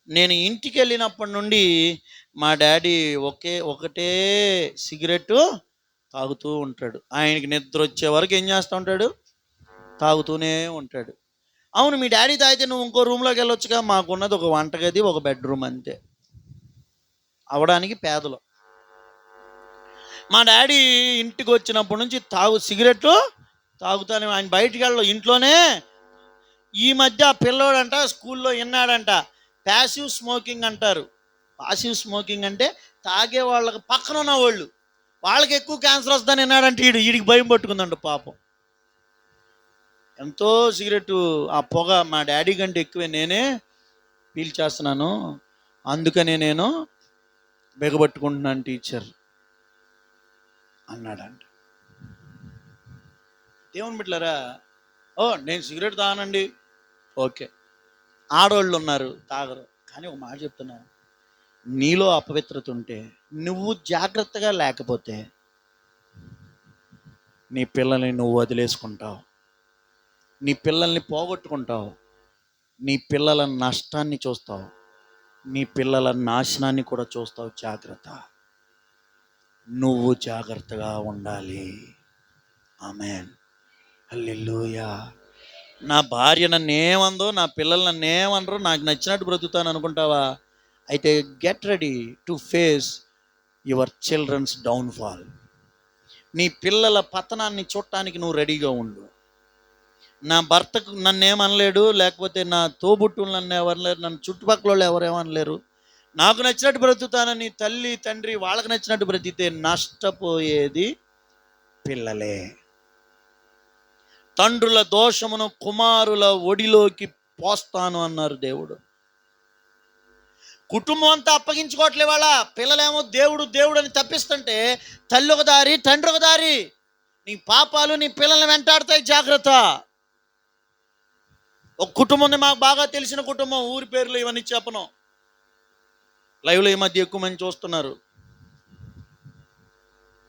నేను ఇంటికి వెళ్ళినప్పటి నుండి మా డాడీ ఒకటే సిగరెట్ తాగుతూ ఉంటాడు. ఆయనకి నిద్ర వచ్చే వరకు ఏం చేస్తూ ఉంటాడు? తాగుతూనే ఉంటాడు. అవును, మీ డాడీ తాగితే నువ్వు ఇంకో రూమ్లోకి వెళ్ళొచ్చుగా. మాకున్నది ఒక వంటగది, ఒక బెడ్రూమ్ అంతే. అవడానికి పేదలు. మా డాడీ ఇంటికి వచ్చినప్పటి నుంచి సిగరెట్ తాగుతానే, ఆయన బయటికి వెళ్ళవు, ఇంట్లోనే. ఈ మధ్య ఆ పిల్లోడంట స్కూల్లో విన్నాడంట, ప్యాసివ్ స్మోకింగ్ అంటారు. పాసివ్ స్మోకింగ్ అంటే తాగే వాళ్ళకి పక్కన ఉన్న వాళ్ళకి ఎక్కువ క్యాన్సర్ వస్తుందని విన్నాడంటే వీడికి భయం పట్టుకుందంట పాపం. ఎంతో సిగరెట్ ఆ పొగ మా డాడీ కంటే ఎక్కువే నేనే పీల్చేస్తున్నాను, అందుకనే నేను బిగబట్టుకుంటున్నాను టీచర్ అన్నాడంట. దేవుని బిడ్డలారా, నేను సిగరెట్ తాగనండి, ఓకే. ఆడవాళ్ళు ఉన్నారు తాగరు, కానీ ఒక మాట చెప్తున్నా, నీలో అపవిత్రత ఉంటే, నువ్వు జాగ్రత్తగా లేకపోతే నీ పిల్లల్ని నువ్వు వదిలేసుకుంటావు, నీ పిల్లల్ని పోగొట్టుకుంటావు, నీ పిల్లల నష్టాన్ని చూస్తావు. నీ పిల్లల నాశనాన్ని కూడా చూస్తావు. జాగ్రత్త, నువ్వు జాగ్రత్తగా ఉండాలి. ఆమేన్, హల్లెలూయా. నా భార్య నన్ను ఏమందో, నా పిల్లలు నన్ను ఏమనరు, నాకు నచ్చినట్టు బ్రతుకుతాను అనుకుంటావా? అయితే get ready to face your children's downfall. నీ పిల్లల పతనాన్ని చూడటానికి నువ్వు రెడీగా ఉండు. నా భర్తకు నన్ను ఏమనలేడు, లేకపోతే నా తోబుట్టులు నన్ను ఎవరలేరు, నన్ను చుట్టుపక్కల వాళ్ళు ఎవరేమనలేరు, నాకు నచ్చినట్టు బ్రతుకుతానని తల్లి తండ్రి వాళ్ళకి నచ్చినట్టు బ్రతికితే నష్టపోయేది పిల్లలే. తండ్రుల దోషమును కుమారుల ఒడిలోకి పోస్తాను అన్నారు దేవుడు. కుటుంబం అంతా అప్పగించుకోవట్లే వాళ్ళ పిల్లలేమో దేవుడు దేవుడు అని తప్పిస్తుంటే తల్లి ఒక దారి, తండ్రి ఒక దారి. నీ పాపాలు నీ పిల్లల్ని వెంటాడుతాయి, జాగ్రత్త. ఒక కుటుంబం ఉంది, మాకు బాగా తెలిసిన కుటుంబం, ఊరి పేర్లు ఇవన్నీ చెప్పను, లైవ్లో ఈ మధ్య ఎక్కువ మంది చూస్తున్నారు.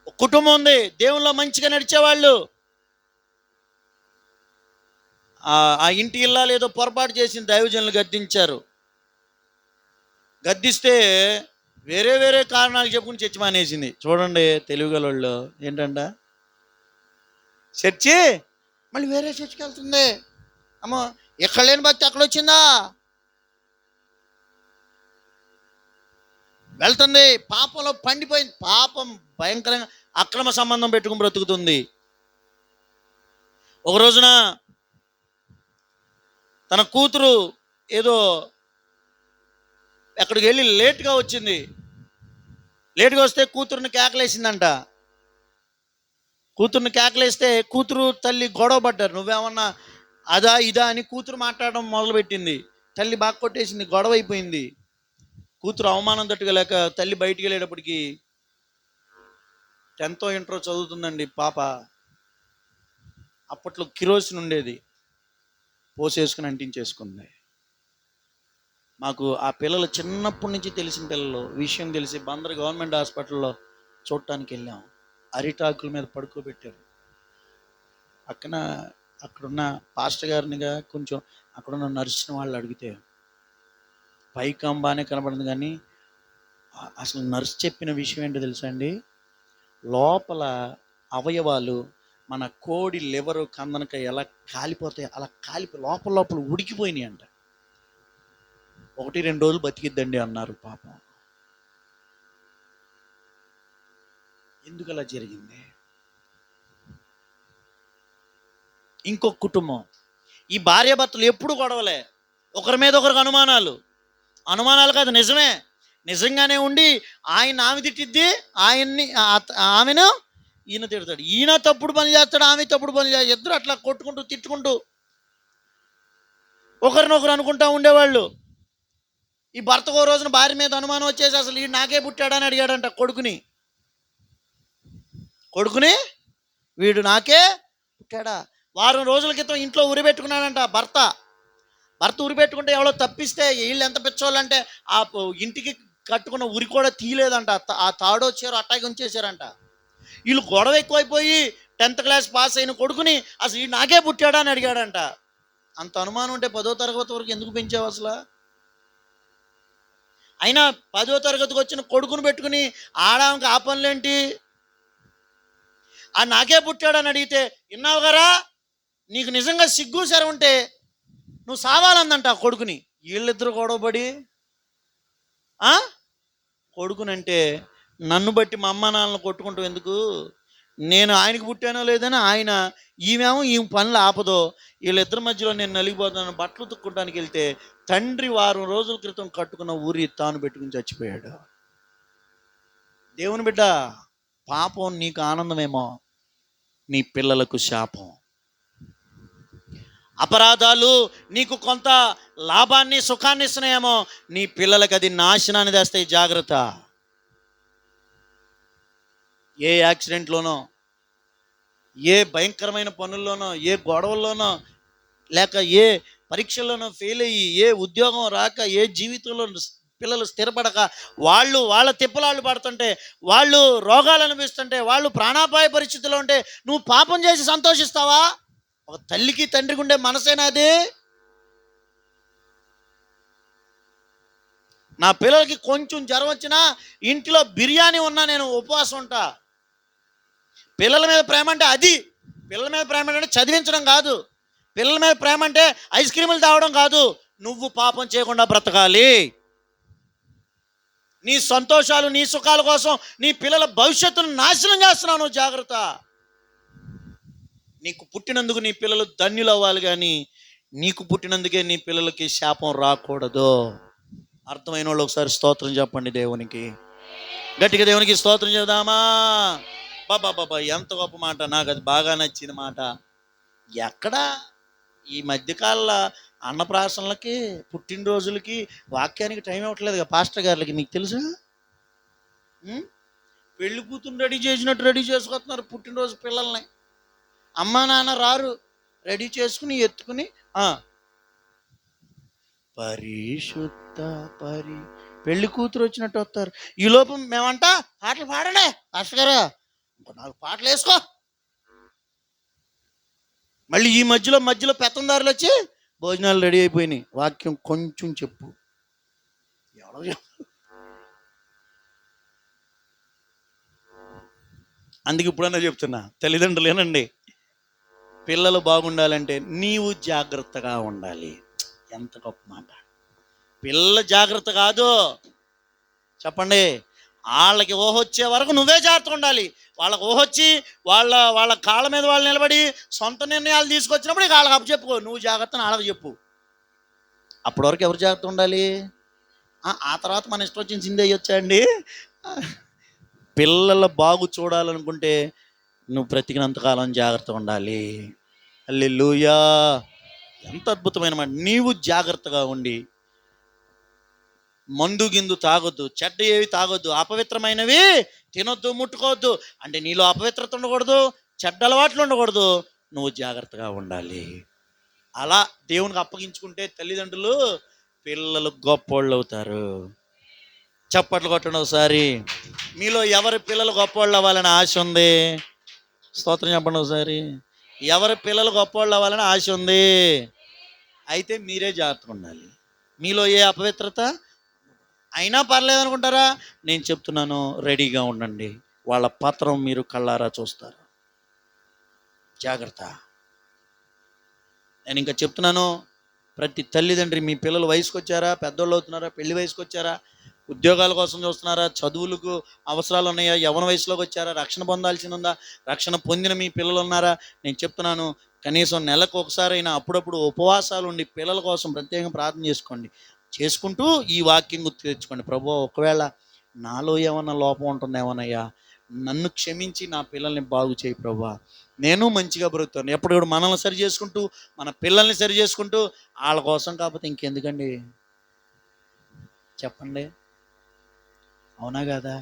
ఒక కుటుంబం ఉంది, దేవుల్లో మంచిగా నడిచేవాళ్ళు. ఆ ఇంటి ఇల్లాలు ఏదో పొరపాటు చేసిన దైవజనులు గద్దించారు. గద్దిస్తే వేరే వేరే కారణాలు చెప్పుకుని చర్చి మానేసింది. చూడండి తెలివిగల ఏంటంట, చర్చి మళ్ళీ వేరే చర్చికి వెళ్తుంది. అమ్మో, ఎక్కడ లేని భక్తి అక్కడ వచ్చిందా, వెళ్తుంది. పాపంలో పండిపోయింది, పాపం భయంకరంగా అక్రమ సంబంధం పెట్టుకుని బ్రతుకుతుంది. ఒక రోజున తన కూతురు ఏదో ఎక్కడికి వెళ్ళి లేట్గా వచ్చింది. లేట్గా వస్తే కూతురుని కేకలేసిందంట. కూతురుని కేకలేస్తే కూతురు తల్లి గొడవ పడ్డారు. నువ్వేమన్నా అదా ఇదా అని కూతురు మాట్లాడడం మొదలుపెట్టింది. తల్లి బాగా కొట్టేసింది, గొడవ అయిపోయింది. కూతురు అవమానం తట్టుకోలేక తల్లి బయటికి వెళ్ళేటప్పటికి 10th ఇంటర్ చదువుతుందండి పాప. అప్పట్లో కిరోసిన్ ఉండేది, పోసేసుకుని అంటించేసుకుంది. మాకు ఆ పిల్లలు చిన్నప్పటి నుంచి తెలిసిన పిల్లలు, విషయం తెలిసి బందర్ గవర్నమెంట్ హాస్పిటల్లో చూడటానికి వెళ్ళాం. అరిటాకుల మీద పడుకోబెట్టారు. అక్కడున్న పాస్టర్ గారినిగా కొంచెం అక్కడున్న నర్సుని వాళ్ళు అడిగితే పైకం బాగానే కనబడింది, కానీ అసలు నర్సు చెప్పిన విషయం ఏంటో తెలుసా అండి, లోపల అవయవాలు మన కోడి లివరు కందనక ఎలా కాలిపోతాయి అలా లోపల లోపల ఉడికిపోయినాయి అంట. 1-2 రోజులు బతికిద్దండి అన్నారు. పాపం ఎందుకు అలా జరిగింది? ఇంకొక కుటుంబం, ఈ భార్యాభర్తలు ఎప్పుడు గొడవలే, ఒకరి మీద ఒకరికి అనుమానాలు కాదు, నిజమే, నిజంగానే ఉండి ఆయన ఆమె తిట్టిద్ది, ఆమెను ఈయన తిడతాడు, ఈయన తప్పుడు పని చేస్తాడు, ఆమె తప్పుడు పని చేస్తాడు, ఇద్దరు అట్లా కొట్టుకుంటూ తిట్టుకుంటూ ఒకరినొకరు అనుకుంటా ఉండేవాళ్ళు. ఈ భర్తకు ఓ రోజున భార్య మీద అనుమానం వచ్చేసి అసలు ఈ నాకే పుట్టాడని అడిగాడంట కొడుకుని. వీడు నాకే పుట్టాడా? వారం రోజుల క్రితం ఇంట్లో ఉరిపెట్టుకున్నాడంట భర్త ఉరిపెట్టుకుంటే ఎవరో తప్పిస్తే వీళ్ళు ఎంత పిచ్చోళ్ళంటే ఆ ఇంటికి కట్టుకున్న ఉరి కూడా తీయలేదంట, ఆ తాడో చీర అట్టాగి ఉంచేశారంట. వీళ్ళు గొడవ ఎక్కువైపోయి 10th క్లాస్ పాస్ అయిన కొడుకుని అసలు ఈ నాకే పుట్టాడా అని అడిగాడంట. అంత అనుమానం ఉంటే 10వ తరగతి వరకు ఎందుకు పెంచావు అసలు? అయినా 10వ తరగతికి వచ్చిన కొడుకుని పెట్టుకుని ఆడామకి ఆ పనులేంటి? ఆ నాకే పుట్టాడని అడిగితే విన్నావు గారా, నీకు నిజంగా సిగ్గు సర ఉంటే నువ్వు సావాలందంట ఆ కొడుకుని. వీళ్ళిద్దరు గొడవపడి కొడుకునంటే నన్ను బట్టి మా అమ్మ నాన్నలు కొట్టుకుంటూ ఎందుకు, నేను ఆయనకి పుట్టానో లేదని ఆయన, ఈమెమో ఈ పనులు ఆపదో, వీళ్ళిద్దరి మధ్యలో నేను నలిగిపోతాను. బట్టలు తుక్కుంటానికి వెళ్తే తండ్రి వారం రోజుల క్రితం కట్టుకున్న ఊరి తాను పెట్టుకుని చచ్చిపోయాడు. దేవుని బిడ్డ, పాపం నీకు ఆనందమేమో, నీ పిల్లలకు శాపం. అపరాధాలు నీకు కొంత లాభాన్ని సుఖాన్ని ఇస్తున్నాయేమో, నీ పిల్లలకు అది నాశనాన్ని తెస్తాయి, జాగ్రత్త. ఏ యాక్సిడెంట్లోనో, ఏ భయంకరమైన పనుల్లోనో, ఏ గొడవల్లోనో, లేక ఏ పరీక్షల్లోనో ఫెయిల్ అయ్యి, ఏ ఉద్యోగం రాక, ఏ జీవితంలో పిల్లలు స్థిరపడక వాళ్ళ తిప్పలాళ్ళు పడుతుంటే, వాళ్ళు రోగాలు అనిపిస్తుంటే, వాళ్ళు ప్రాణాపాయ పరిస్థితిలో ఉంటే నువ్వు పాపం చేసి సంతోషిస్తావా? ఒక తల్లికి తండ్రికి ఉండే మనసేనా అది? నా పిల్లలకి కొంచెం జ్వరం వచ్చినా ఇంట్లో బిర్యానీ ఉన్నా నేను ఉపవాసం ఉంటా. పిల్లల మీద ప్రేమ అంటే అది. పిల్లల మీద ప్రేమ అంటే చదివించడం కాదు. పిల్లల మీద ప్రేమ అంటే ఐస్ క్రీములు తాగడం కాదు. నువ్వు పాపం చేయకుండా బ్రతకాలి. నీ సంతోషాలు నీ సుఖాల కోసం నీ పిల్లల భవిష్యత్తును నాశనం చేస్తున్నావు నువ్వు, జాగ్రత్త. నీకు పుట్టినందుకు నీ పిల్లలు ధన్యులు అవ్వాలి, కానీ నీకు పుట్టినందుకే నీ పిల్లలకి శాపం రాకూడదు. అర్థమైన వాళ్ళు ఒకసారి స్తోత్రం చెప్పండి దేవునికి. గట్టిగా దేవునికి స్తోత్రం చేద్దామా? బాబా ఎంత గొప్ప మాట, నాకు అది బాగా నచ్చిన మాట. ఎక్కడా ఈ మధ్యకాలంలో అన్నప్రాసనలకి పుట్టినరోజులకి వాక్యానికి టైం ఇవ్వట్లేదు పాస్టర్ గారులకి. మీకు తెలుసా? పెళ్లి కూతురు రెడీ చేసినట్టు రెడీ చేసుకొస్తున్నారు పుట్టినరోజు పిల్లల్ని. అమ్మా నాన్న రారు, రెడీ చేసుకుని ఎత్తుకుని పరిశుద్ధ పెళ్లి కూతురు వచ్చినట్టు వస్తారు. ఈ లోపం మేమంట పాటలు పాడండి పాస్టర్ గారు, 4 పాటలు వేసుకో. మళ్ళీ ఈ మధ్యలో పెత్తందారులు వచ్చి భోజనాలు రెడీ అయిపోయినాయి, వాక్యం కొంచెం చెప్పు. ఎవడో అందుకు ఇప్పుడన్నా చెప్తున్నా, తల్లిదండ్రులేనండి, పిల్లలు బాగుండాలంటే నీవు జాగ్రత్తగా ఉండాలి. ఎంత గొప్ప మాట. పిల్లల జాగ్రత్త కాదు చెప్పండి, వాళ్ళకి ఊహొచ్చే వరకు నువ్వే జాగ్రత్తగా ఉండాలి. వాళ్ళకి ఊహొచ్చి వాళ్ళ కాళ్ళ మీద వాళ్ళు నిలబడి సొంత నిర్ణయాలు తీసుకొచ్చినప్పుడు ఇక వాళ్ళకి అప్పచెప్పుకో. నువ్వు జాగ్రత్తని వాళ్ళకి చెప్పు. అప్పటి వరకు ఎవరు జాగ్రత్త ఉండాలి? ఆ తర్వాత మన ఇష్టం వచ్చిన చిందే అయ్యొచ్చా అండి? పిల్లల బాగు చూడాలనుకుంటే నువ్వు బ్రతికినంతకాలం జాగ్రత్తగా ఉండాలి. హల్లెలూయా. ఎంత అద్భుతమైన మాట. నీవు జాగ్రత్తగా ఉండి మందు గిందు తాగొద్దు, చెడ్డ ఏవి తాగొద్దు, అపవిత్రమైనవి తినొద్దు, ముట్టుకోవద్దు. అంటే నీలో అపవిత్రత ఉండకూడదు, చెడ్డ అలవాట్లు ఉండకూడదు. నువ్వు జాగ్రత్తగా ఉండాలి. అలా దేవునికి అప్పగించుకుంటే తల్లిదండ్రులు పిల్లలు గొప్పోళ్ళు అవుతారు. చప్పట్లు కొట్టండి ఒకసారి. మీలో ఎవరి పిల్లలు గొప్పవాళ్ళు అవ్వాలని ఆశ ఉంది? స్తోత్రం చెప్పండి ఒకసారి. ఎవరి పిల్లలు గొప్పవాళ్ళు అవ్వాలని ఆశ ఉంది? అయితే మీరే జాగ్రత్తగా ఉండాలి. మీలో ఏ అపవిత్రత అయినా పర్లేదు అనుకుంటారా? నేను చెప్తున్నాను, రెడీగా ఉండండి. వాళ్ళ పత్రం మీరు కళ్ళారా చూస్తారు. జాగ్రత్త. నేను ఇంకా చెప్తున్నాను, ప్రతి తల్లిదండ్రి మీ పిల్లలు వయసుకు వచ్చారా, పెద్దోళ్ళు అవుతున్నారా, పెళ్లి వయసుకు వచ్చారా, ఉద్యోగాల కోసం చూస్తున్నారా, చదువులకు అవసరాలు ఉన్నాయా, యవ్వన వయసులోకి వచ్చారా, రక్షణ పొందాల్సి ఉందా, రక్షణ పొందిన మీ పిల్లలు ఉన్నారా? నేను చెప్తున్నాను, కనీసం నెలకు ఒకసారైనా అప్పుడప్పుడు ఉపవాసాలు ఉండి పిల్లల కోసం ప్రత్యేకంగా ప్రార్థన చేసుకుంటూ ఈ వాక్యం గుర్తు తెచ్చుకోండి. ప్రభువా, ఒకవేళ నాలో ఏమన్నా లోపం ఉంటుందేమోనయ్యా, నన్ను క్షమించి నా పిల్లల్ని బాగు చేయి ప్రభువా, నేను మంచిగా బ్రతుకుతాను. ఎప్పుడు కూడా మనల్ని సరి చేసుకుంటూ మన పిల్లల్ని సరి చేసుకుంటూ వాళ్ళ కోసం కాకపోతే ఇంకెందుకండి చెప్పండి? అవునా కదా?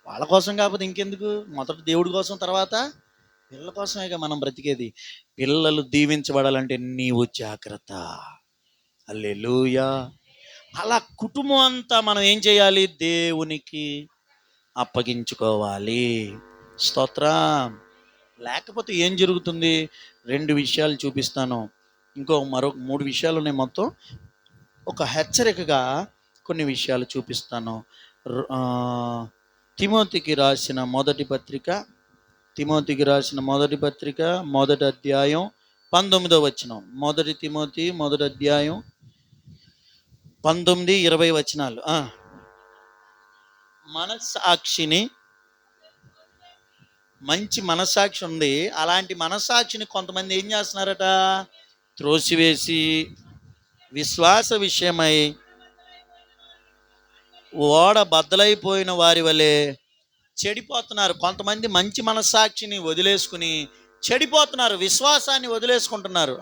వాళ్ళ కోసం కాకపోతే ఇంకెందుకు? మొదట దేవుడి కోసం, తర్వాత పిల్లల కోసమేగా మనం బ్రతికేది. పిల్లలు దీవించబడాలంటే నీవు జాగ్రత్త. హల్లెలూయా. అలా కుటుంబం అంతా మనం ఏం చేయాలి? దేవునికి అప్పగించుకోవాలి. స్తోత్రం. లేకపోతే ఏం జరుగుతుంది? 2 విషయాలు చూపిస్తాను, మరొక 3 విషయాలు ఉన్నాయి. మొత్తం ఒక హెచ్చరికగా కొన్ని విషయాలు చూపిస్తాను. తిమోతికి రాసిన మొదటి పత్రిక మొదటి అధ్యాయం 19వ వచనం. మొదటి తిమోతి మొదటి అధ్యాయం 19-20 వచనాలు. మనస్సాక్షిని, మంచి మనస్సాక్షి ఉంది, అలాంటి మనస్సాక్షిని కొంతమంది ఏం చేస్తున్నారట? త్రోసివేసి విశ్వాస విషయమై ఓడ బద్దలైపోయిన వారి వలె చెడిపోతున్నారు. కొంతమంది మంచి మనస్సాక్షిని వదిలేసుకుని చెడిపోతున్నారు, విశ్వాసాన్ని వదిలేసుకుంటున్నారు.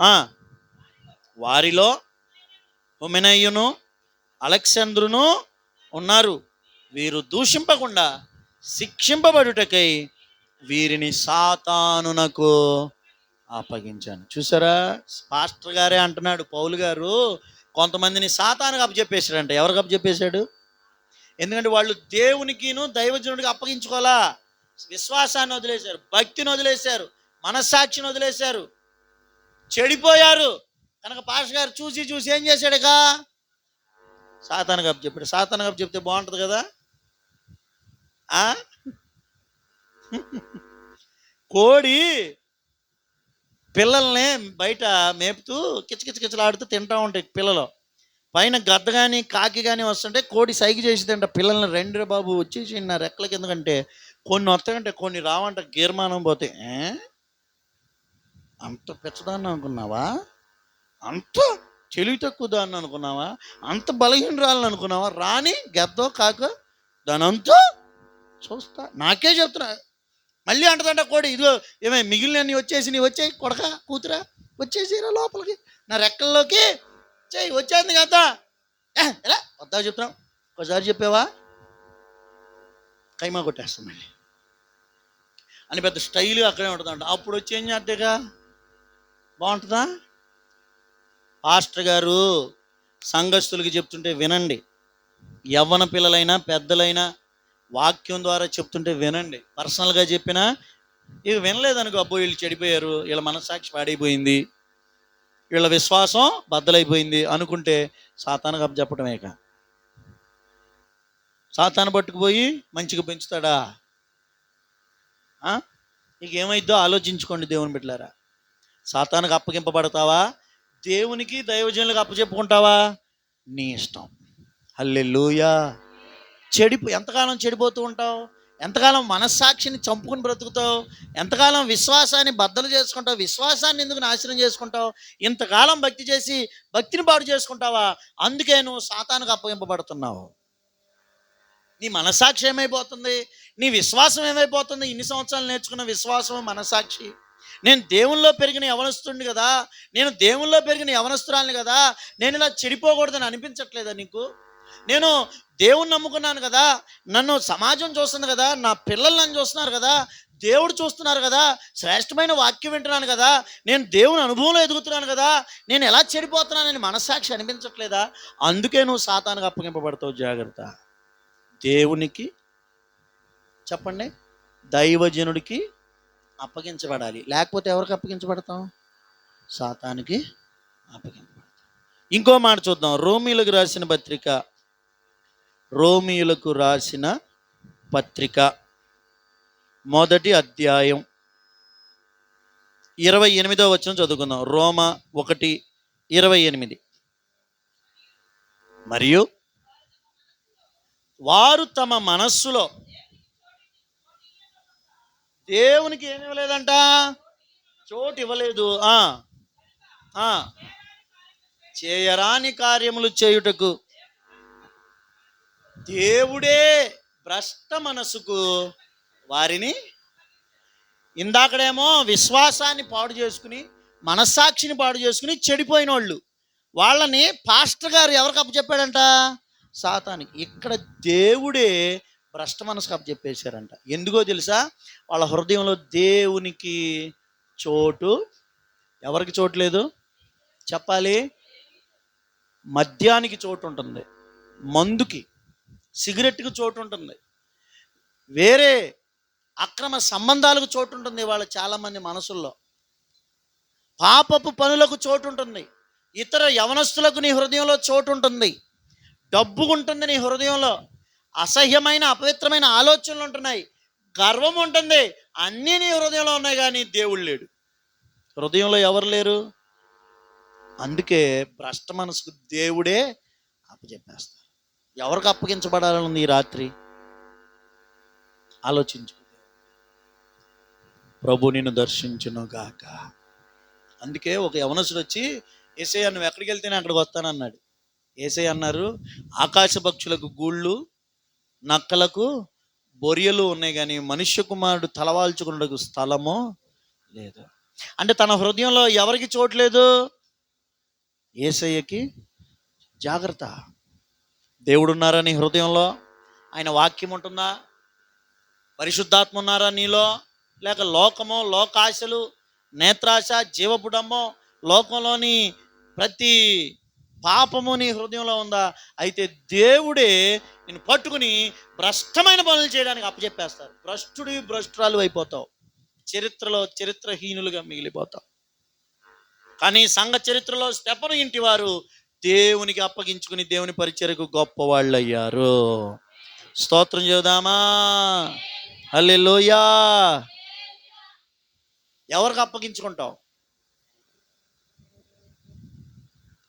వారిలో హుమెనయును అలెగ్జాంద్రును ఉన్నారు. వీరు దూషింపకుండా శిక్షింపబడుటకై వీరిని సాతానునకు అప్పగించాను. చూసారా? పాస్టర్ గారే అంటున్నాడు, పౌలు గారు కొంతమందిని సాతానుకు అప్పచెప్పేశాడంట. ఎవరికి అప్పచెప్పేశాడు? ఎందుకంటే వాళ్ళు దేవునికిను దైవజనుడికి అప్పగించుకోవాలా. విశ్వాసాన్ని వదిలేశారు, భక్తిని వదిలేశారు, మనస్సాక్షిని వదిలేశారు, చెడిపోయారు. కనుక పాస్టర్ గారు చూసి ఏం చేశాడుగా? సాతానుకు అప్పచెప్పాడు. సాతానుకు అప్పచెప్తే బాగుంటుంది కదా. ఆ కోడి పిల్లల్ని బయట మేపుతూ కిచకిచకిచలాడుతూ తింటూ ఉంటాయి పిల్లలు. పైన గద్ద కానీ కాకి కానీ వస్తుంటే కోడి సైగ చేసిందంట పిల్లల్ని, రండి బాబు వచ్చేసి నా రెక్కల కిందకంటే. కొన్ని వస్తాయంటే కొన్ని రావంట, గీర్మానం పోతే. అంత పెచ్చదాన్ని అనుకున్నావా? అంత తెలివి తక్కువ దాన్ని అనుకున్నావా? అంత బలహీనరాలని అనుకున్నావా? రాని గద్దో కాకో దానంతా చూస్తా, నాకే చెప్తున్నా. మళ్ళీ అంటదంట కోడి, ఇదిగో ఏమే మిగిలిన వచ్చేసి నీ వచ్చాయి కొడక కూతురా, వచ్చేసిరా లోపలికి నా రెక్కల్లోకి చెయ్యి, వచ్చేది కదా. ఎలా వద్దా చెప్తున్నాం, ఒకసారి చెప్పావా కైమా కొట్టేస్తాం మళ్ళీ అని పెద్ద స్టైల్గా అక్కడే ఉంటుందంట. అప్పుడు వచ్చి ఏం చేద్దాగా బాగుంటుందా? పాస్టర్ గారు సంఘస్థులకి చెప్తుంటే వినండి, యవ్వన పిల్లలైనా పెద్దలైనా వాక్యం ద్వారా చెప్తుంటే వినండి. పర్సనల్గా చెప్పినా ఇక వినలేదనుకో, అబ్బో వీళ్ళు చెడిపోయారు, వీళ్ళ మనస్సాక్షి పాడైపోయింది, వీళ్ళ విశ్వాసం బద్దలైపోయింది అనుకుంటే సాతానుకు అప్పచెప్పటమే. ఇక సాతాను పట్టుకుపోయి మంచిగా పెంచుతాడా? ఇక ఏమైద్దో ఆలోచించుకోండి దేవుని బిడ్డలారా. సాతానుకు అప్పగింపబడతావా, దేవునికి దైవజనులకు అప్పచెప్పుకుంటావా? నీ ఇష్టం. హల్లెలూయా. ఎంతకాలం చెడిపోతూ ఉంటావు? ఎంతకాలం మనస్సాక్షిని చంపుకుని బ్రతుకుతావు? ఎంతకాలం విశ్వాసాన్ని బద్దలు చేసుకుంటావు? విశ్వాసాన్ని ఎందుకు నాశనం చేసుకుంటావు? ఇంతకాలం భక్తి చేసి భక్తిని పాడు చేసుకుంటావా? అందుకే నువ్వు సాతానుకు అప్పగింపబడుతున్నావు. నీ మనస్సాక్షి ఏమైపోతుంది? నీ విశ్వాసం ఏమైపోతుంది? ఇన్ని సంవత్సరాలు నేర్చుకున్న విశ్వాసం, మనస్సాక్షి. నేను దేవుల్లో పెరిగిన యవనస్తుడిని కదా, నేను దేవుల్లో పెరిగిన యవనస్తురాలిని కదా, నేను ఇలా చెడిపోకూడదని అనిపించట్లేదా నీకు? నేను దేవుణ్ణి నమ్ముకున్నాను కదా, నన్ను సమాజం చూస్తుంది కదా, నా పిల్లలు నన్ను చూస్తున్నారు కదా, దేవుడు చూస్తున్నారు కదా, శ్రేష్టమైన వాక్యం వింటున్నాను కదా, నేను దేవుని అనుభవంలో ఎదుగుతున్నాను కదా, నేను ఎలా చెడిపోతున్నానని మనస్సాక్షి అనిపించట్లేదా? అందుకే నువ్వు సాతానుకు అప్పగింపబడతావు. జాగ్రత్త. దేవునికి చెప్పండి, దైవజనుడికి అప్పగించబడాలి. లేకపోతే ఎవరికి అప్పగించబడతాం? సాతానికి అప్పగించబడతాం. ఇంకో మాట చూద్దాం. రోమీయులకు రాసిన పత్రిక, రోమీయులకు రాసిన పత్రిక 1వ అధ్యాయం 28వ వచనం చదువుకుందాం. రోమా 1:28. మరియు వారు తమ మనస్సులో దేవునికి ఏమి ఇవ్వలేదంట, చోటు ఇవ్వలేదు. చేయరాని కార్యములు చేయుటకు దేవుడే భ్రష్ట మనసుకు వారిని. ఇందాకడేమో విశ్వాసాన్ని పాడు చేసుకుని మనస్సాక్షిని పాడు చేసుకుని చెడిపోయిన వాళ్ళని పాస్టర్ గారు ఎవరికి అప్పచెప్పాడంట? సాతానికి. ఇక్కడ దేవుడే భ్రష్ట మనసుకు అప్పచెప్పేశారంట. ఎందుకో తెలుసా? వాళ్ళ హృదయంలో దేవునికి చోటు. ఎవరికి చోటు లేదు చెప్పాలి? మద్యానికి చోటు ఉంటుంది, మందుకి, సిగరెట్కి చోటు ఉంటుంది, వేరే అక్రమ సంబంధాలకు చోటు ఉంటుంది వాళ్ళ చాలామంది మనసుల్లో. పాపపు పనులకు చోటు ఉంటుంది, ఇతర యవనస్తులకు నీ హృదయంలో చోటు ఉంటుంది, డబ్బు ఉంటుంది నీ హృదయంలో, అసహ్యమైన అపవిత్రమైన ఆలోచనలు ఉంటున్నాయి, గర్వం ఉంటుంది, అన్నీ నీ హృదయంలో ఉన్నాయి. కానీ దేవుడు లేడు, హృదయంలో ఎవరు లేరు. అందుకే భ్రష్ట మనసుకు దేవుడే అప్పచెప్పేస్తారు. ఎవరికి అప్పగించబడాలని ఈ రాత్రి ఆలోచించు. ప్రభు నిన్ను దర్శించును గాక. అందుకే ఒక యవనసుడు వచ్చి, యేసయ్య నువ్వు ఎక్కడికి వెళ్తేనే అక్కడికి వస్తానన్నాడు. యేసయ్య అన్నారు, ఆకాశ పక్షులకు గూళ్ళు, నక్కలకు బొరియలు ఉన్నాయి, కానీ మనుష్య కుమారుడు తలవాల్చుకున్నకు స్థలమో లేదు. అంటే తన హృదయంలో ఎవరికి చోటు లేదు? యేసయ్యకి. జాగ్రత్త. దేవుడు ఉన్నారా నీ హృదయంలో? ఆయన వాక్యం ఉంటుందా? పరిశుద్ధాత్మ ఉన్నారా నీలో? లేక లోకమో, లోకాశలు, నేత్రాశ, జీవపుడమ్మో, లోకంలోని ప్రతి పాపము నీ హృదయంలో ఉందా? అయితే దేవుడే నేను పట్టుకుని భ్రష్టమైన పనులు చేయడానికి అప్పచెప్పేస్తారు. భ్రష్టురాలు అయిపోతావు, చరిత్రలో చరిత్రహీనులుగా మిగిలిపోతావు. కానీ సంఘ చరిత్రలో స్టెఫను ఇంటి వారు దేవునికి అప్పగించుకుని దేవుని పరిచర్యకు గొప్ప వాళ్ళు అయ్యారు. స్తోత్రం చేద్దామా? హల్లెలూయా. ఎవరికి అప్పగించుకుంటావు?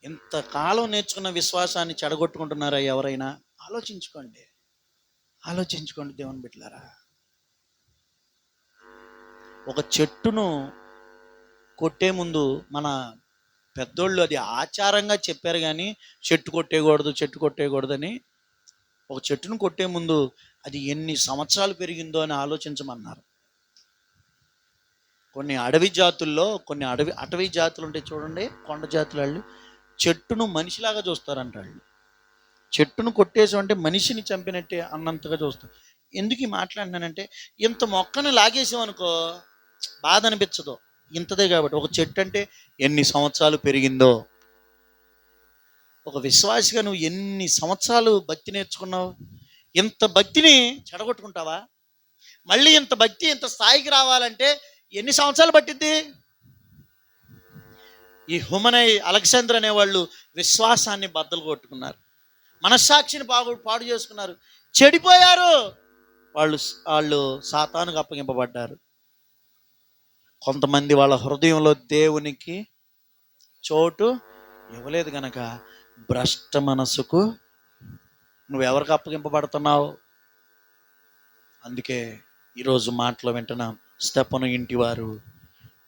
ఇంతకాలం నేర్చుకున్న విశ్వాసాన్ని చెడగొట్టుకుంటున్నారా ఎవరైనా? ఆలోచించుకోండి, ఆలోచించుకోండి దేవుని బిడ్డలారా. ఒక చెట్టును కొట్టే ముందు మన పెద్దోళ్ళు అది ఆచారంగా చెప్పారు, కానీ చెట్టు కొట్టేయకూడదని. ఒక చెట్టును కొట్టే ముందు అది ఎన్ని సంవత్సరాలు పెరిగిందో అని ఆలోచించమన్నారు. కొన్ని అటవీ జాతులు ఉంటాయి చూడండి, కొండ జాతుల వాళ్ళు చెట్టును మనిషిలాగా చూస్తారంట. వాళ్ళు చెట్టును కొట్టేసి అంటే మనిషిని చంపినట్టే అన్నంతగా చూస్తారు. ఎందుకు ఈ మాట్లాడినానంటే, ఇంత మొక్కను లాగేసామనుకో బాధ అనిపించదు, ఇంతదే కాబట్టి. ఒక చెట్టు అంటే ఎన్ని సంవత్సరాలు పెరిగిందో. ఒక విశ్వాసిగా నువ్వు ఎన్ని సంవత్సరాలు భక్తి నేర్చుకున్నావు? ఇంత భక్తిని చెడగొట్టుకుంటావా? మళ్ళీ ఇంత భక్తి ఇంత స్థాయికి రావాలంటే ఎన్ని సంవత్సరాలు పట్టిద్ది? ఈ హుమనై అలెగ్జాండర్ అనేవాళ్ళు విశ్వాసాన్ని బద్దలు కొట్టుకున్నారు, మనస్సాక్షిని పాడు చేసుకున్నారు, చెడిపోయారు. వాళ్ళు సాతానుకు అప్పగింపబడ్డారు. కొంతమంది వాళ్ళ హృదయంలో దేవునికి చోటు ఇవ్వలేదు గనక భ్రష్ట మనసుకు నువ్వెవరికి అప్పగింపబడుతున్నావు? అందుకే ఈరోజు మాటలు వింటున్నాం. స్తెఫను ఇంటి వారు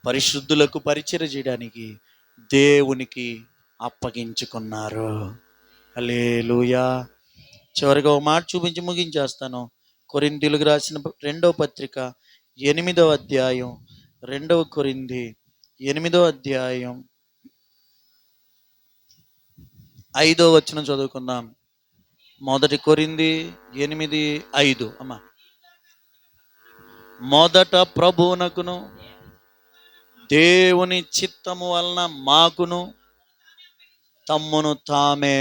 పరిశుద్ధులకు పరిచర్య చేయడానికి దేవునికి అప్పగించుకున్నారు. హల్లెలూయా. చివరిగా ఒక మాట చూపించి ముగించేస్తాను. కొరింథీయులకు రాసిన 2వ పత్రిక 8వ అధ్యాయం, 2 కొరింథీ 8వ అధ్యాయం 5వ వచనం చదువుకుందాం. 1 కొరింథీ 8:5. అమ్మా, మొదట ప్రభువునకును దేవుని చిత్తము వలన మాకును తమ్మును తామే.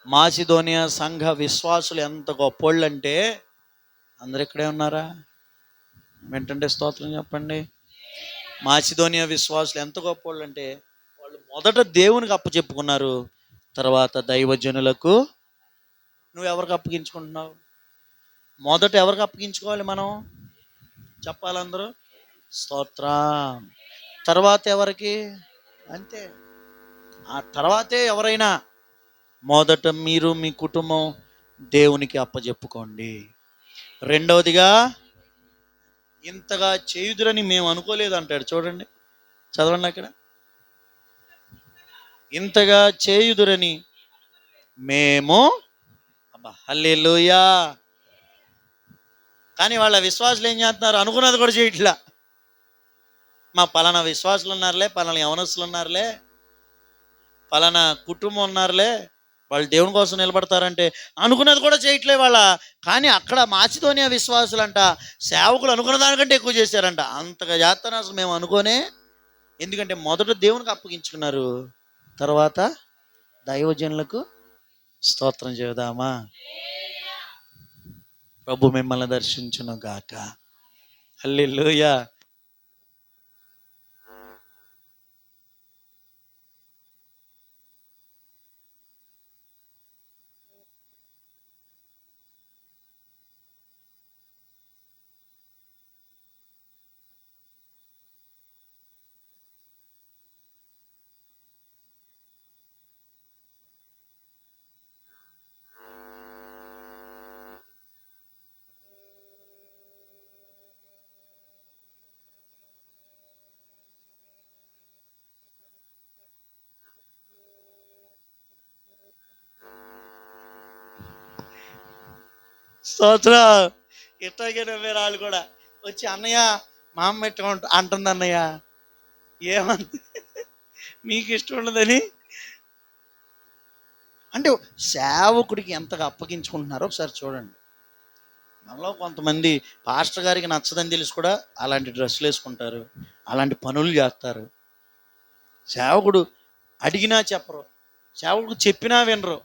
మాసిదోనియా సంఘ విశ్వాసులు ఎంత గొప్పోళ్ళు అంటే, అందరు ఇక్కడే ఉన్నారా? వెంటంటే స్తోత్రం చెప్పండి. మాసిదోనియా విశ్వాసులు ఎంత గొప్పోళ్ళు అంటే, వాళ్ళు మొదట దేవునికి అప్పచెప్పుకున్నారు, తర్వాత దైవజనులకు. నువ్వెవరికి అప్పగించుకుంటున్నావు? మొదట ఎవరికి అప్పగించుకోవాలి మనం? చెప్పాలందరూ స్తోత్రం. తర్వాత ఎవరికి? అంతే. ఆ తర్వాతే ఎవరైనా. మొదట మీరు మీ కుటుంబం దేవునికి అప్పచెప్పుకోండి. రెండవదిగా, ఇంతగా చేయుదురని మేము అనుకోలేదు అంటాడు. చూడండి, చదవండి అక్కడ. ఇంతగా చేయుదురని మేము. అబ్బా, హల్లెలూయా. కానీ వాళ్ళ విశ్వాసులు ఏం చేస్తున్నారు? అనుకున్నది కూడా చేయట్లా. మా పలానా విశ్వాసులు ఉన్నారులే, పలానా యవనస్తులు ఉన్నారులే, పలానా కుటుంబం ఉన్నారులే, వాళ్ళు దేవుని కోసం నిలబడతారంటే అనుకున్నది కూడా చేయట్లే వాళ్ళ. కానీ అక్కడ మాసిదోనియా విశ్వాసులంట సేవకులు అనుకున్న దానికంటే ఎక్కువ చేశారంట. అంతగా చేస్తాను అసలు మేము అనుకోనే. ఎందుకంటే మొదట దేవునికి అప్పగించుకున్నారు, తర్వాత దైవజనులకు. స్తోత్రం చేద్దామా? ప్రభు మిమ్మల్ని దర్శించును గాక. హల్లెలూయా. స్తోత్రం. ఇట్లాగే నవ్వే వాళ్ళు కూడా వచ్చి, అన్నయ్య మా అమ్మ ఎట్లా అంటుంది అన్నయ్య, ఏమంది మీకు ఇష్టం ఉండదని. అంటే సేవకుడికి ఎంతగా అప్పగించుకుంటున్నారో ఒకసారి చూడండి. మనలో కొంతమంది పాస్టర్ గారికి నచ్చదని తెలిసి కూడా అలాంటి డ్రెస్సులు వేసుకుంటారు, అలాంటి పనులు చేస్తారు. సేవకుడు అడిగినా చెప్పరు, సేవకుడు చెప్పినా వినరు.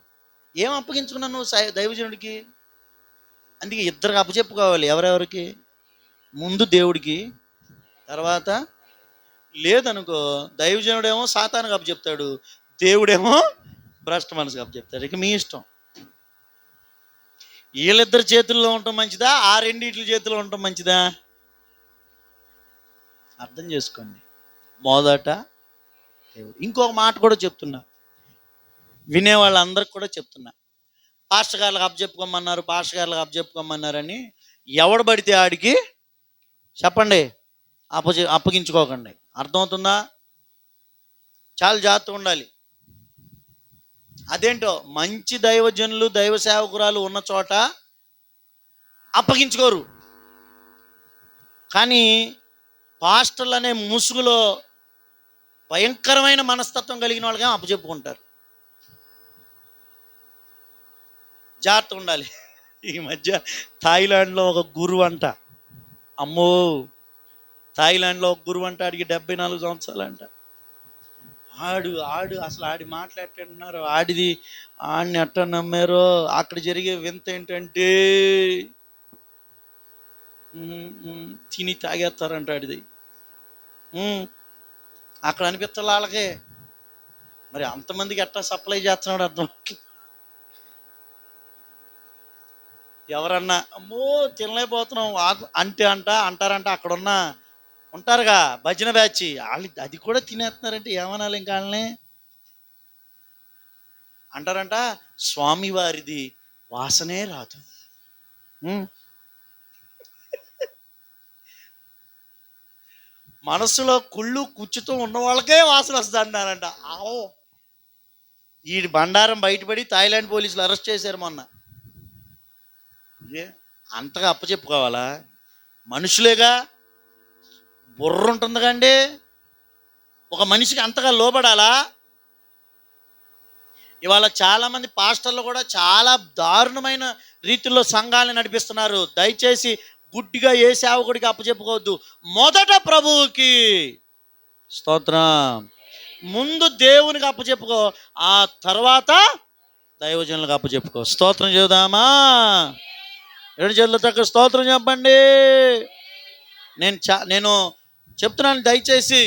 ఏం అప్పగించుకున్నావు నువ్వు దైవజనుడికి? అందుకే ఇద్దరికి అప్పచెప్పుకోవాలి. ఎవరెవరికి? ముందు దేవుడికి, తర్వాత లేదనుకో దైవజనుడేమో సాతానుకు అప్పచెప్తాడు, దేవుడేమో భ్రష్ట మనసుకు అప్పచెప్తారు. ఇక మీ ఇష్టం. వీళ్ళిద్దరి చేతుల్లో ఉండటం మంచిదా, ఆ రెండిట్ల చేతుల్లో ఉండటం మంచిదా? అర్థం చేసుకోండి. మొదట దేవుడు. ఇంకొక మాట కూడా చెప్తున్నా, వినేవాళ్ళందరికి కూడా చెప్తున్నా. పాస్టర్ గారులకు అప్పచెప్పుకోమన్నారు, పాస్టర్ గారులకు అప్పచెప్పుకోమన్నారని ఎవడు పడితే ఆడికి చెప్పండి అప్పగించుకోకండి. అర్థమవుతుందా? చాలా జాగ్రత్తగా ఉండాలి. అదేంటో మంచి దైవజనులు దైవ సేవకురాలు ఉన్న చోట అప్పగించుకోరు, కానీ పాస్టర్లు అనే ముసుగులో భయంకరమైన మనస్తత్వం కలిగిన వాళ్ళగా అప్పచెప్పుకుంటారు. జాగ్రత్త ఉండాలి. ఈ మధ్య థాయిలాండ్లో ఒక గురువు అంట, అమ్మో, థాయిలాండ్లో ఒక గురువు అంట, ఆడికి 74 సంవత్సరాలు అంట. ఆడి మాట్లాడుతున్నారు, ఆడిని ఎట్ట నమ్మారో. అక్కడ జరిగే వింత ఏంటంటే తిని తాగేస్తారంట ఆడిది. అక్కడ అనిపిస్తారు వాళ్ళకే. మరి అంతమందికి ఎట్టా సప్లై చేస్తున్నాడు అర్థం. ఎవరన్నా అమ్మో తినలేకపోతున్నాం అంటారంట. అక్కడ ఉంటారుగా భజన బ్యాచ్, వాళ్ళు అది కూడా తినేస్తున్నారంటే ఏమనాలి ఇంకా వాళ్ళని అంటారంట. స్వామివారిది వాసనే రాదు. మనసులో కుళ్ళు కుచ్చుతూ ఉన్న వాళ్ళకే వాసన వస్తుంది అన్నారంట. ఆవో, ఈ బండారం బయటపడి థాయిలాండ్ పోలీసులు అరెస్ట్ చేశారు మొన్న. అంతగా అప్పచెప్పుకోవాలా? మనుషులేగా, బుర్ర ఉంటుంది కండి. ఒక మనిషికి అంతగా లోబడాలా? ఇవాళ చాలామంది పాస్టర్లు కూడా చాలా దారుణమైన రీతిలో సంఘాలను నడిపిస్తున్నారు. దయచేసి గుడ్డిగా ఏ సేవకుడికి అప్పచెప్పుకోవద్దు. మొదట ప్రభువుకి స్తోత్రం, ముందు దేవునికి అప్పచెప్పుకో, ఆ తర్వాత దైవజనులకు అప్పచెప్పుకో. స్తోత్రం చేద్దామా? 2 చేతుల దగ్గర స్తోత్రం చెప్పండి. నేను చెప్తున్నాను, దయచేసి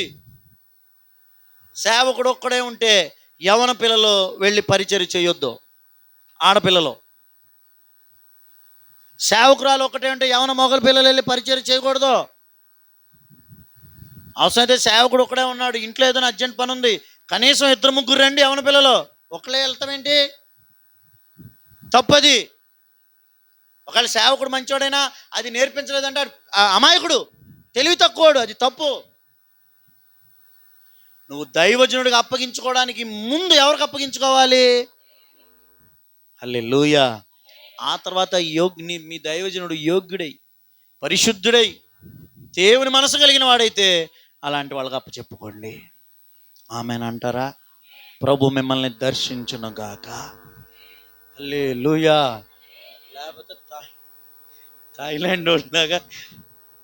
సేవకుడు ఒక్కడే ఉంటే యవన పిల్లలు వెళ్ళి పరిచర్య చేయొద్దు. ఆడపిల్లలు, సేవకురాలు ఒక్కటే ఉంటే యవన మొగల పిల్లలు వెళ్ళి పరిచర్య చేయకూడదు. అవసరమైతే సేవకుడు ఒక్కడే ఉన్నాడు, ఇంట్లో ఏదైనా అర్జెంట్ పని ఉంది, కనీసం 2-3 రండి. యవన పిల్లలు ఒక్కలే వెళ్తామేంటి? తప్పది. ఒకవేళ సేవకుడు మంచోడైనా అది నేర్పించలేదంటే అమాయకుడు, తెలివి తక్కువడు, అది తప్పు. నువ్వు దైవజనుడికి అప్పగించుకోవడానికి ముందు ఎవరికి అప్పగించుకోవాలి? హల్లెలూయా. ఆ తర్వాత మీ దైవజనుడు యోగ్యుడై పరిశుద్ధుడై దేవుని మనసు కలిగిన వాడైతే అలాంటి వాళ్ళకి అప్పచెప్పుకోండి. ఆమేనంటారా? ప్రభు మిమ్మల్ని దర్శించునుగాక. హల్లెలూయా. లేకపోతే థాయిలాండ్ లాగా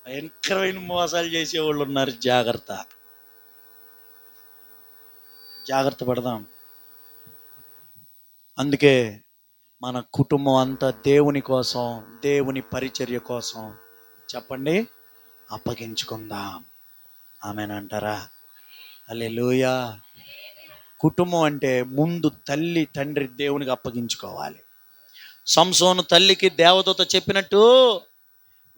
భయంకరమైన మోసాలు చేసేవాళ్ళు ఉన్నారు. జాగ్రత్త పడదాం. అందుకే మన కుటుంబం అంతా దేవుని కోసం, దేవుని పరిచర్య కోసం చెప్పండి అప్పగించుకుందాం. ఆమేనంటారా? హల్లెలూయా. కుటుంబం అంటే ముందు తల్లి తండ్రి దేవునికి అప్పగించుకోవాలి. సంసోను తల్లికి దేవదూత చెప్పినట్టు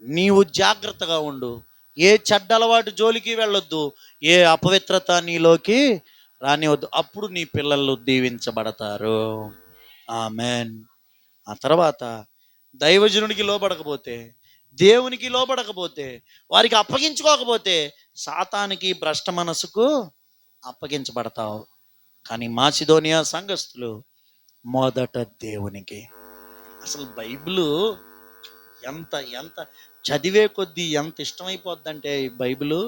నీవు జాగ్రత్తగా ఉండు, ఏ చెడ్డ అలవాటు జోలికి వెళ్ళొద్దు, ఏ అపవిత్రత నీలోకి రానివద్దు, అప్పుడు నీ పిల్లలు దీవించబడతారు. ఆమెన్. ఆ తర్వాత దైవజనుడికి లోబడకపోతే, దేవునికి లోబడకపోతే, వారికి అప్పగించుకోకపోతే సాతానికి, భ్రష్ట మనసుకు అప్పగించబడతావు. కానీ మాసిదోనియా సంఘస్థులు మొదట దేవునికి. అసలు బైబిల్ ఎంత ఎంత చదివే కొద్దీ ఎంత ఇష్టమైపోద్దంటే, ఈ బైబిల్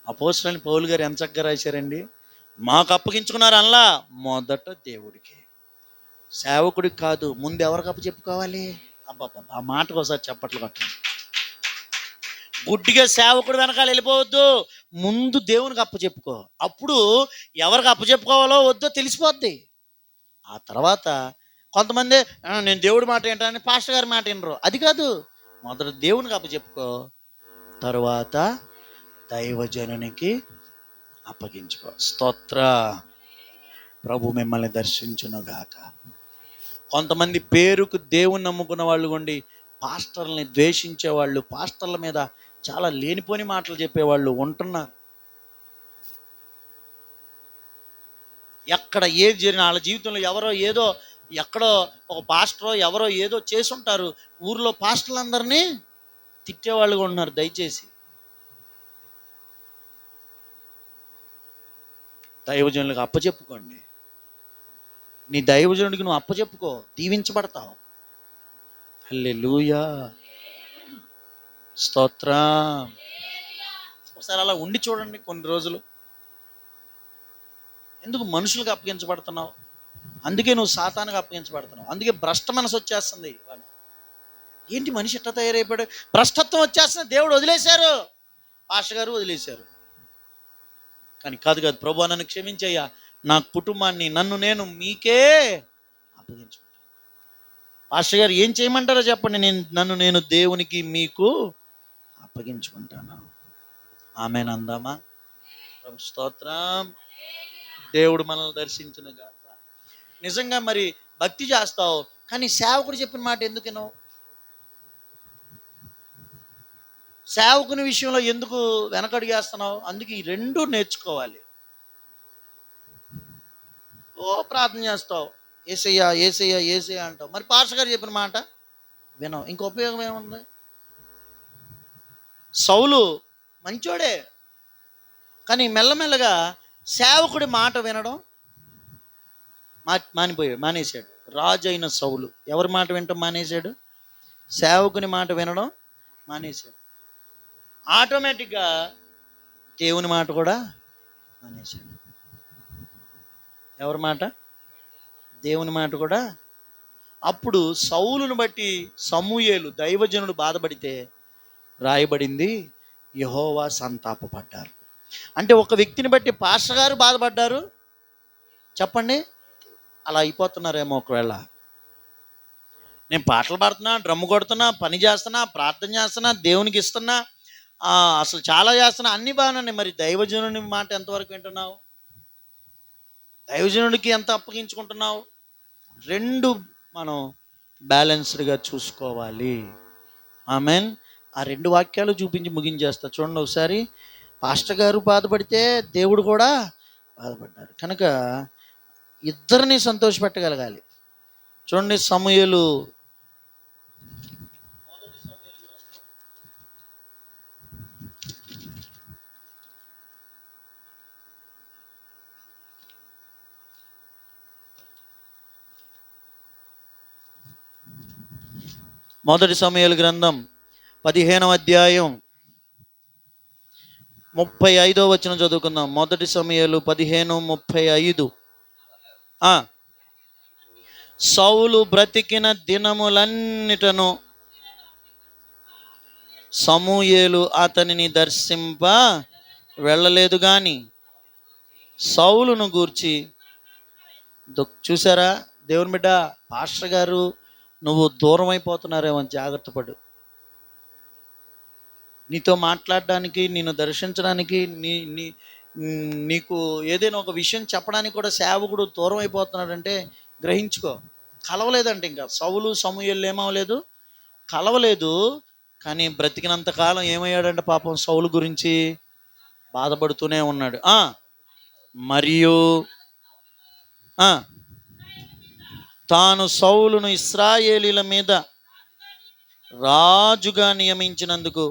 అపోస్తలుడైన పౌలు గారు ఎంత చక్కగా రాశారండి. మాకు అప్పగించుకున్నారు అలా, మొదట దేవుడికి, సేవకుడికి కాదు. ముందు ఎవరికి అప్పచెప్పుకోవాలి? అబ్బాబ్బా, ఆ మాటకు ఒకసారి చప్పట్లు కొట్టండి. గుడ్డిగా సేవకుడు వెనకాల వెళ్ళిపోవద్దు, ముందు దేవునికి అప్పచెప్పుకో. అప్పుడు ఎవరికి అప్పచెప్పుకోవాలో వద్దో తెలిసిపోద్ది. ఆ తర్వాత కొంతమంది నేను దేవుడి మాట ఏంటని పాస్టర్ గారి మాట వినరు. అది కాదు, మొదట దేవునికి అప్పచెప్పుకో, తరువాత దైవజనునికి అప్పగించుకో. స్తోత్ర. ప్రభు మిమ్మల్ని దర్శించునుగాక. కొంతమంది పేరుకు దేవుని నమ్ముకున్న వాళ్ళు కొండి పాస్టర్లని ద్వేషించే వాళ్ళు, పాస్టర్ల మీద చాలా లేనిపోని మాటలు చెప్పేవాళ్ళు ఉంటున్నారు. ఎక్కడ ఏది జరిగిన వాళ్ళ జీవితంలో ఎవరో ఏదో ఎక్కడో ఒక పాస్టరో ఎవరో ఏదో చేసి ఉంటారు. ఊర్లో పాస్టర్లందరినీ తిట్టేవాళ్ళు ఉన్నారు. దయచేసి దైవజనులకు అప్పచెప్పుకోండి. నీ దైవజనుడికి నువ్వు అప్పచెప్పుకో, దీవించబడతావు. హల్లెలూయా, స్తోత్రం. ఒకసారి అలా ఉండి చూడండి కొన్ని రోజులు. ఎందుకు మనుషులకు అప్పగించబడుతున్నావు? అందుకే నువ్వు సాతానుకు అప్పగించబడుతున్నావు. అందుకే భ్రష్ట మనసు వచ్చేస్తుంది. ఏంటి మనిషి ఎట్లా తయారైపోయాడు? భ్రష్టత్వం వచ్చేస్తుంది. దేవుడు వదిలేశారు, పాస్టర్ గారు వదిలేశారు. కానీ కాదు, ప్రభువా నన్ను క్షమించయ్యా, నా కుటుంబాన్ని నన్ను నేను మీకే అప్పగించుకుంటాను. పాస్టర్ గారు ఏం చేయమంటారో చెప్పండి, నన్ను నేను దేవునికి మీకు అప్పగించుకుంటాను. ఆమేన్ అందామా? స్తోత్రం. దేవుడు మనల్ని దర్శించునుగాక. నిజంగా మరి భక్తి చేస్తావు, కానీ సేవకుడు చెప్పిన మాట ఎందుకు వినవు? సేవకుని విషయంలో ఎందుకు వెనకడుగేస్తున్నావు? అందుకే ఈ రెండు నేర్చుకోవాలి. ప్రార్థన చేస్తావు, యేసయ్యా యేసయ్యా యేసయ్యా అంటావు, మరి పాస్టర్ గారు చెప్పిన మాట వినవు. ఇంక ఉపయోగం ఏముంది? సౌలు మంచోడే, కానీ మెల్లమెల్లగా సేవకుడి మాట వినడం మానేశాడు. రాజు అయిన సౌలు ఎవరి మాట వినటం మానేశాడు? సేవకుని మాట వినడం మానేశాడు. ఆటోమేటిక్గా దేవుని మాట కూడా మానేశాడు. ఎవరి మాట? దేవుని మాట కూడా. అప్పుడు సౌలును బట్టి సమూయేలు దైవజనుడు బాధపడితే రాయబడింది, యెహోవా సంతాపపడ్డారు. అంటే ఒక వ్యక్తిని బట్టి పాస్టర్ గారు బాధపడ్డారు. చెప్పండి, అలా అయిపోతున్నారేమో. ఒకవేళ నేను పాటలు పాడుతున్నా, డ్రమ్ము కొడుతున్నా, పని చేస్తున్నా, ప్రార్థన చేస్తున్నా, దేవునికి ఇస్తున్నా, అసలు చాలా చేస్తున్నా, అన్నీ బాగానే, మరి దైవజనుని మాట ఎంతవరకు వింటున్నావు? దైవజనుడికి ఎంత అప్పగించుకుంటున్నావు? రెండు మనం బ్యాలెన్స్డ్గా చూసుకోవాలి. ఆమెన్. ఆ రెండు వాక్యాలు చూపించి ముగించేస్తా. చూడండి ఒకసారి. పాస్టర్ గారు బాధపడితే దేవుడు కూడా బాధపడ్డారు. కనుక ఇద్దరిని సంతోషపెట్టగలగాలి. చూడండి, సమూయేలు మొదటి సమూయేలు గ్రంథం 15వ అధ్యాయం 35వ వచనం చదువుకుందాం. మొదటి సమూయేలు 15:35. సౌలు బ్రతికిన దినములన్నిటను సమూయేలు అతనిని దర్శింప వెళ్ళలేదు గాని సౌలును గూర్చి చూసారా దేవుని బిడ్డ, పాస్టర్ గారు నువ్వు దూరం అయిపోతున్నారేమో, జాగ్రత్త పడు. నీతో మాట్లాడడానికి, నిన్ను దర్శించడానికి, నీకు ఏదైనా ఒక విషయం చెప్పడానికి కూడా సేవకుడు దూరం అయిపోతున్నాడంటే గ్రహించుకో. కలవలేదంటే ఇంకా సౌలు సమూయేలు ఏమవలేదు, కలవలేదు. కానీ బ్రతికినంత కాలం ఏమయ్యాడంటే పాపం సౌలు గురించి బాధపడుతూనే ఉన్నాడు. మరియు తాను సౌలును ఇశ్రాయేలీల మీద రాజుగా నియమించినందుకు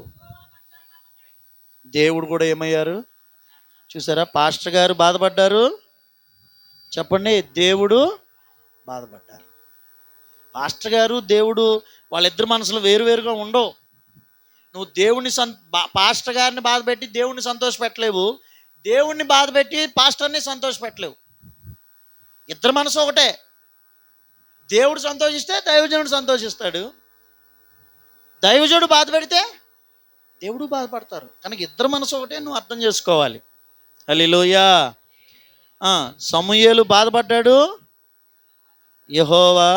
దేవుడు కూడా ఏమయ్యారు చూసారా? పాస్టర్ గారు బాధపడ్డారు, చెప్పండి, దేవుడు బాధపడ్డారు. పాస్టర్ గారు దేవుడు వాళ్ళిద్దరు మనసులు వేరువేరుగా ఉండవు. నువ్వు దేవుణ్ణి పాస్టర్ గారిని బాధపెట్టి దేవుణ్ణి సంతోషపెట్టలేవు, దేవుణ్ణి బాధపెట్టి పాస్టర్ని సంతోషపెట్టలేవు. ఇద్దరు మనసు ఒకటే. దేవుడు సంతోషిస్తే దైవజనుడు సంతోషిస్తాడు, దైవజనుడు బాధ పెడితే దేవుడు బాధపడతారు. కనుక ఇద్దరు మనసు ఒకటే, నువ్వు అర్థం చేసుకోవాలి. హల్లెలూయా. సమూయేలు బాధపడ్డాడు, యెహోవా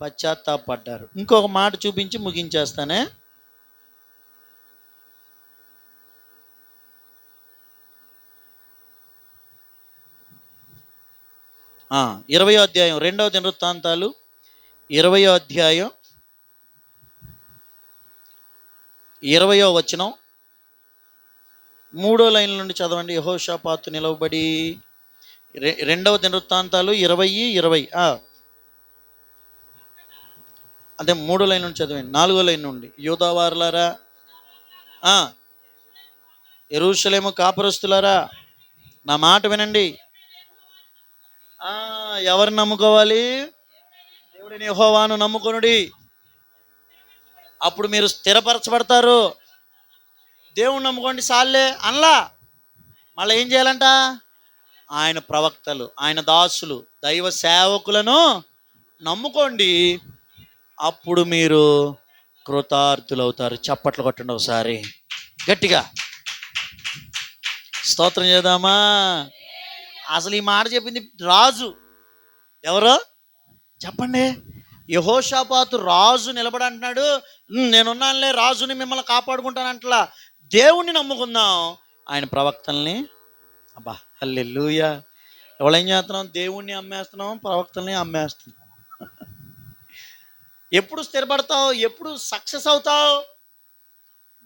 పశ్చాత్తాపడ్డారు. ఇంకొక మాట చూపించి ముగించేస్తానే. 20వ అధ్యాయం, 2వ దినవృత్తాంతాలు 20వ అధ్యాయం 20వ వచనం 3వ లైన్ నుండి చదవండి. యెహోషాపాతు నిలవబడి 2వ దినవృత్తాంతాలు 20 అంటే 3వ లైన్ నుండి చదవండి. 4వ లైన్ నుండి, యూదావారులారా, యెరూషలేము కాపురస్తులారా, నా మాట వినండి. ఎవరిని నమ్ముకోవాలి? దేవుడిని యెహోవాను నమ్ముకొనుడి, అప్పుడు మీరు స్థిరపరచబడతారు. దేవుని నమ్ముకోండి సాల్లే అనలా. మళ్ళీ ఏం చేయాలంట? ఆయన ప్రవక్తలు, ఆయన దాసులు, దైవ సేవకులను నమ్ముకోండి, అప్పుడు మీరు కృతార్థులవుతారు. చప్పట్లు కొట్టండి ఒకసారి గట్టిగా, స్తోత్రం చేద్దామా? అసలు ఈ మాట చెప్పింది రాజు. ఎవరో చెప్పండి? యెహోషాపాతు రాజు నిలబడి అంటున్నాడు, నేనున్నానులే, రాజుని మిమ్మల్ని కాపాడుకుంటానంటలా. దేవుణ్ణి నమ్ముకుందాం, ఆయన ప్రవక్తల్ని. అబ్బా హల్లెలూయా! ఎవరేం చేస్తున్నాం? దేవుణ్ణి అమ్మేస్తున్నాం, ప్రవక్తల్ని అమ్మేస్తున్నాం. ఎప్పుడు స్థిరపడతావు? ఎప్పుడు సక్సెస్ అవుతావు?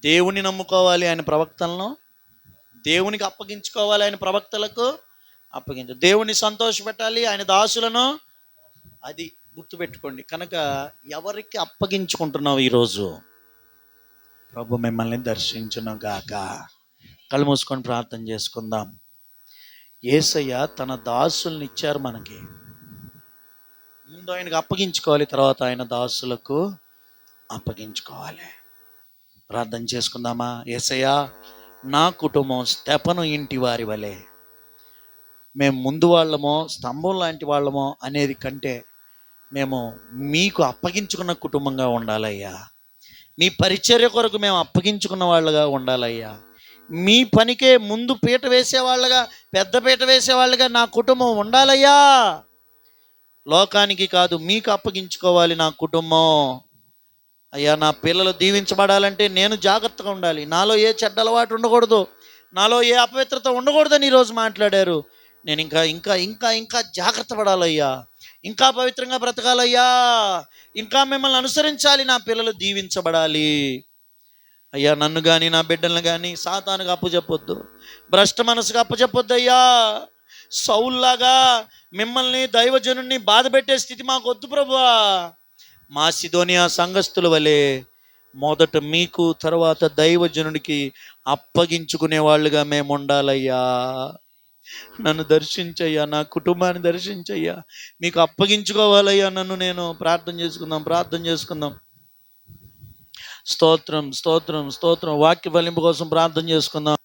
దేవుణ్ణి నమ్ముకోవాలి, ఆయన ప్రవక్తలను దేవునికి అప్పగించుకోవాలి, ఆయన ప్రవక్తలకు అప్పగించు. దేవుణ్ణి సంతోషపెట్టాలి, ఆయన దాసులను. అది గుర్తుపెట్టుకోండి. కనుక ఎవరికి అప్పగించుకుంటున్నావు ఈరోజు? ప్రభు మిమ్మల్ని దర్శించును గాక. కళ్ళు మూసుకొని ప్రార్థన చేసుకుందాం. యేసయ్య తన దాసుల్ని ఇచ్చారు మనకి. ముందు ఆయనకు అప్పగించుకోవాలి, తర్వాత ఆయన దాసులకు అప్పగించుకోవాలి. ప్రార్థన చేసుకుందామా? యేసయ్య, నా కుటుంబం స్తెఫను ఇంటి వారి వలె, మేము ముందు వాళ్ళమో స్తంభం లాంటి వాళ్ళమో అనేది కంటే మేము మీకు అప్పగించుకున్న కుటుంబంగా ఉండాలయ్యా. మీ పరిచర్య కొరకు మేము అప్పగించుకున్న వాళ్ళగా ఉండాలయ్యా. మీ పనికే ముందు పీట వేసేవాళ్ళగా, పెద్ద పీట వేసేవాళ్ళగా నా కుటుంబం ఉండాలయ్యా. లోకానికి కాదు, మీకు అప్పగించుకోవాలి నా కుటుంబం. అయ్యా, నా పిల్లలు దీవించబడాలంటే నేను జాగ్రత్తగా ఉండాలి. నాలో ఏ చెడ్డ అలవాటు ఉండకూడదు, నాలో ఏ అపవిత్రత ఉండకూడదని ఈరోజు మాట్లాడారు. నేను ఇంకా ఇంకా ఇంకా ఇంకా జాగ్రత్త పడాలయ్యా, ఇంకా పవిత్రంగా బ్రతకాలయ్యా, ఇంకా మిమ్మల్ని అనుసరించాలి, నా పిల్లలు దీవించబడాలి. అయ్యా, నన్ను కానీ నా బిడ్డలను కానీ సాతానుకు అప్పచెప్పొద్దు, భ్రష్ట మనసుకు అప్పచెప్పొద్దు అయ్యా. సౌల్లాగా మిమ్మల్ని దైవజనుడిని బాధ పెట్టే స్థితి మాకు వద్దు ప్రభువా. మాసిదోనియా సంఘస్థుల వలె మొదట మీకు, తర్వాత దైవజనుడికి అప్పగించుకునే వాళ్ళుగా మేము ఉండాలయ్యా. నన్ను దర్శించయ్యా, నా కుటుంబాన్ని దర్శించయ్యా, మీకు అప్పగించుకోవాలయ్యా నన్ను. నేను ప్రార్థన చేసుకుందాం. స్తోత్రం స్తోత్రం స్తోత్రం. వాక్య ఫలింపు కోసం ప్రార్థన చేసుకుందాం.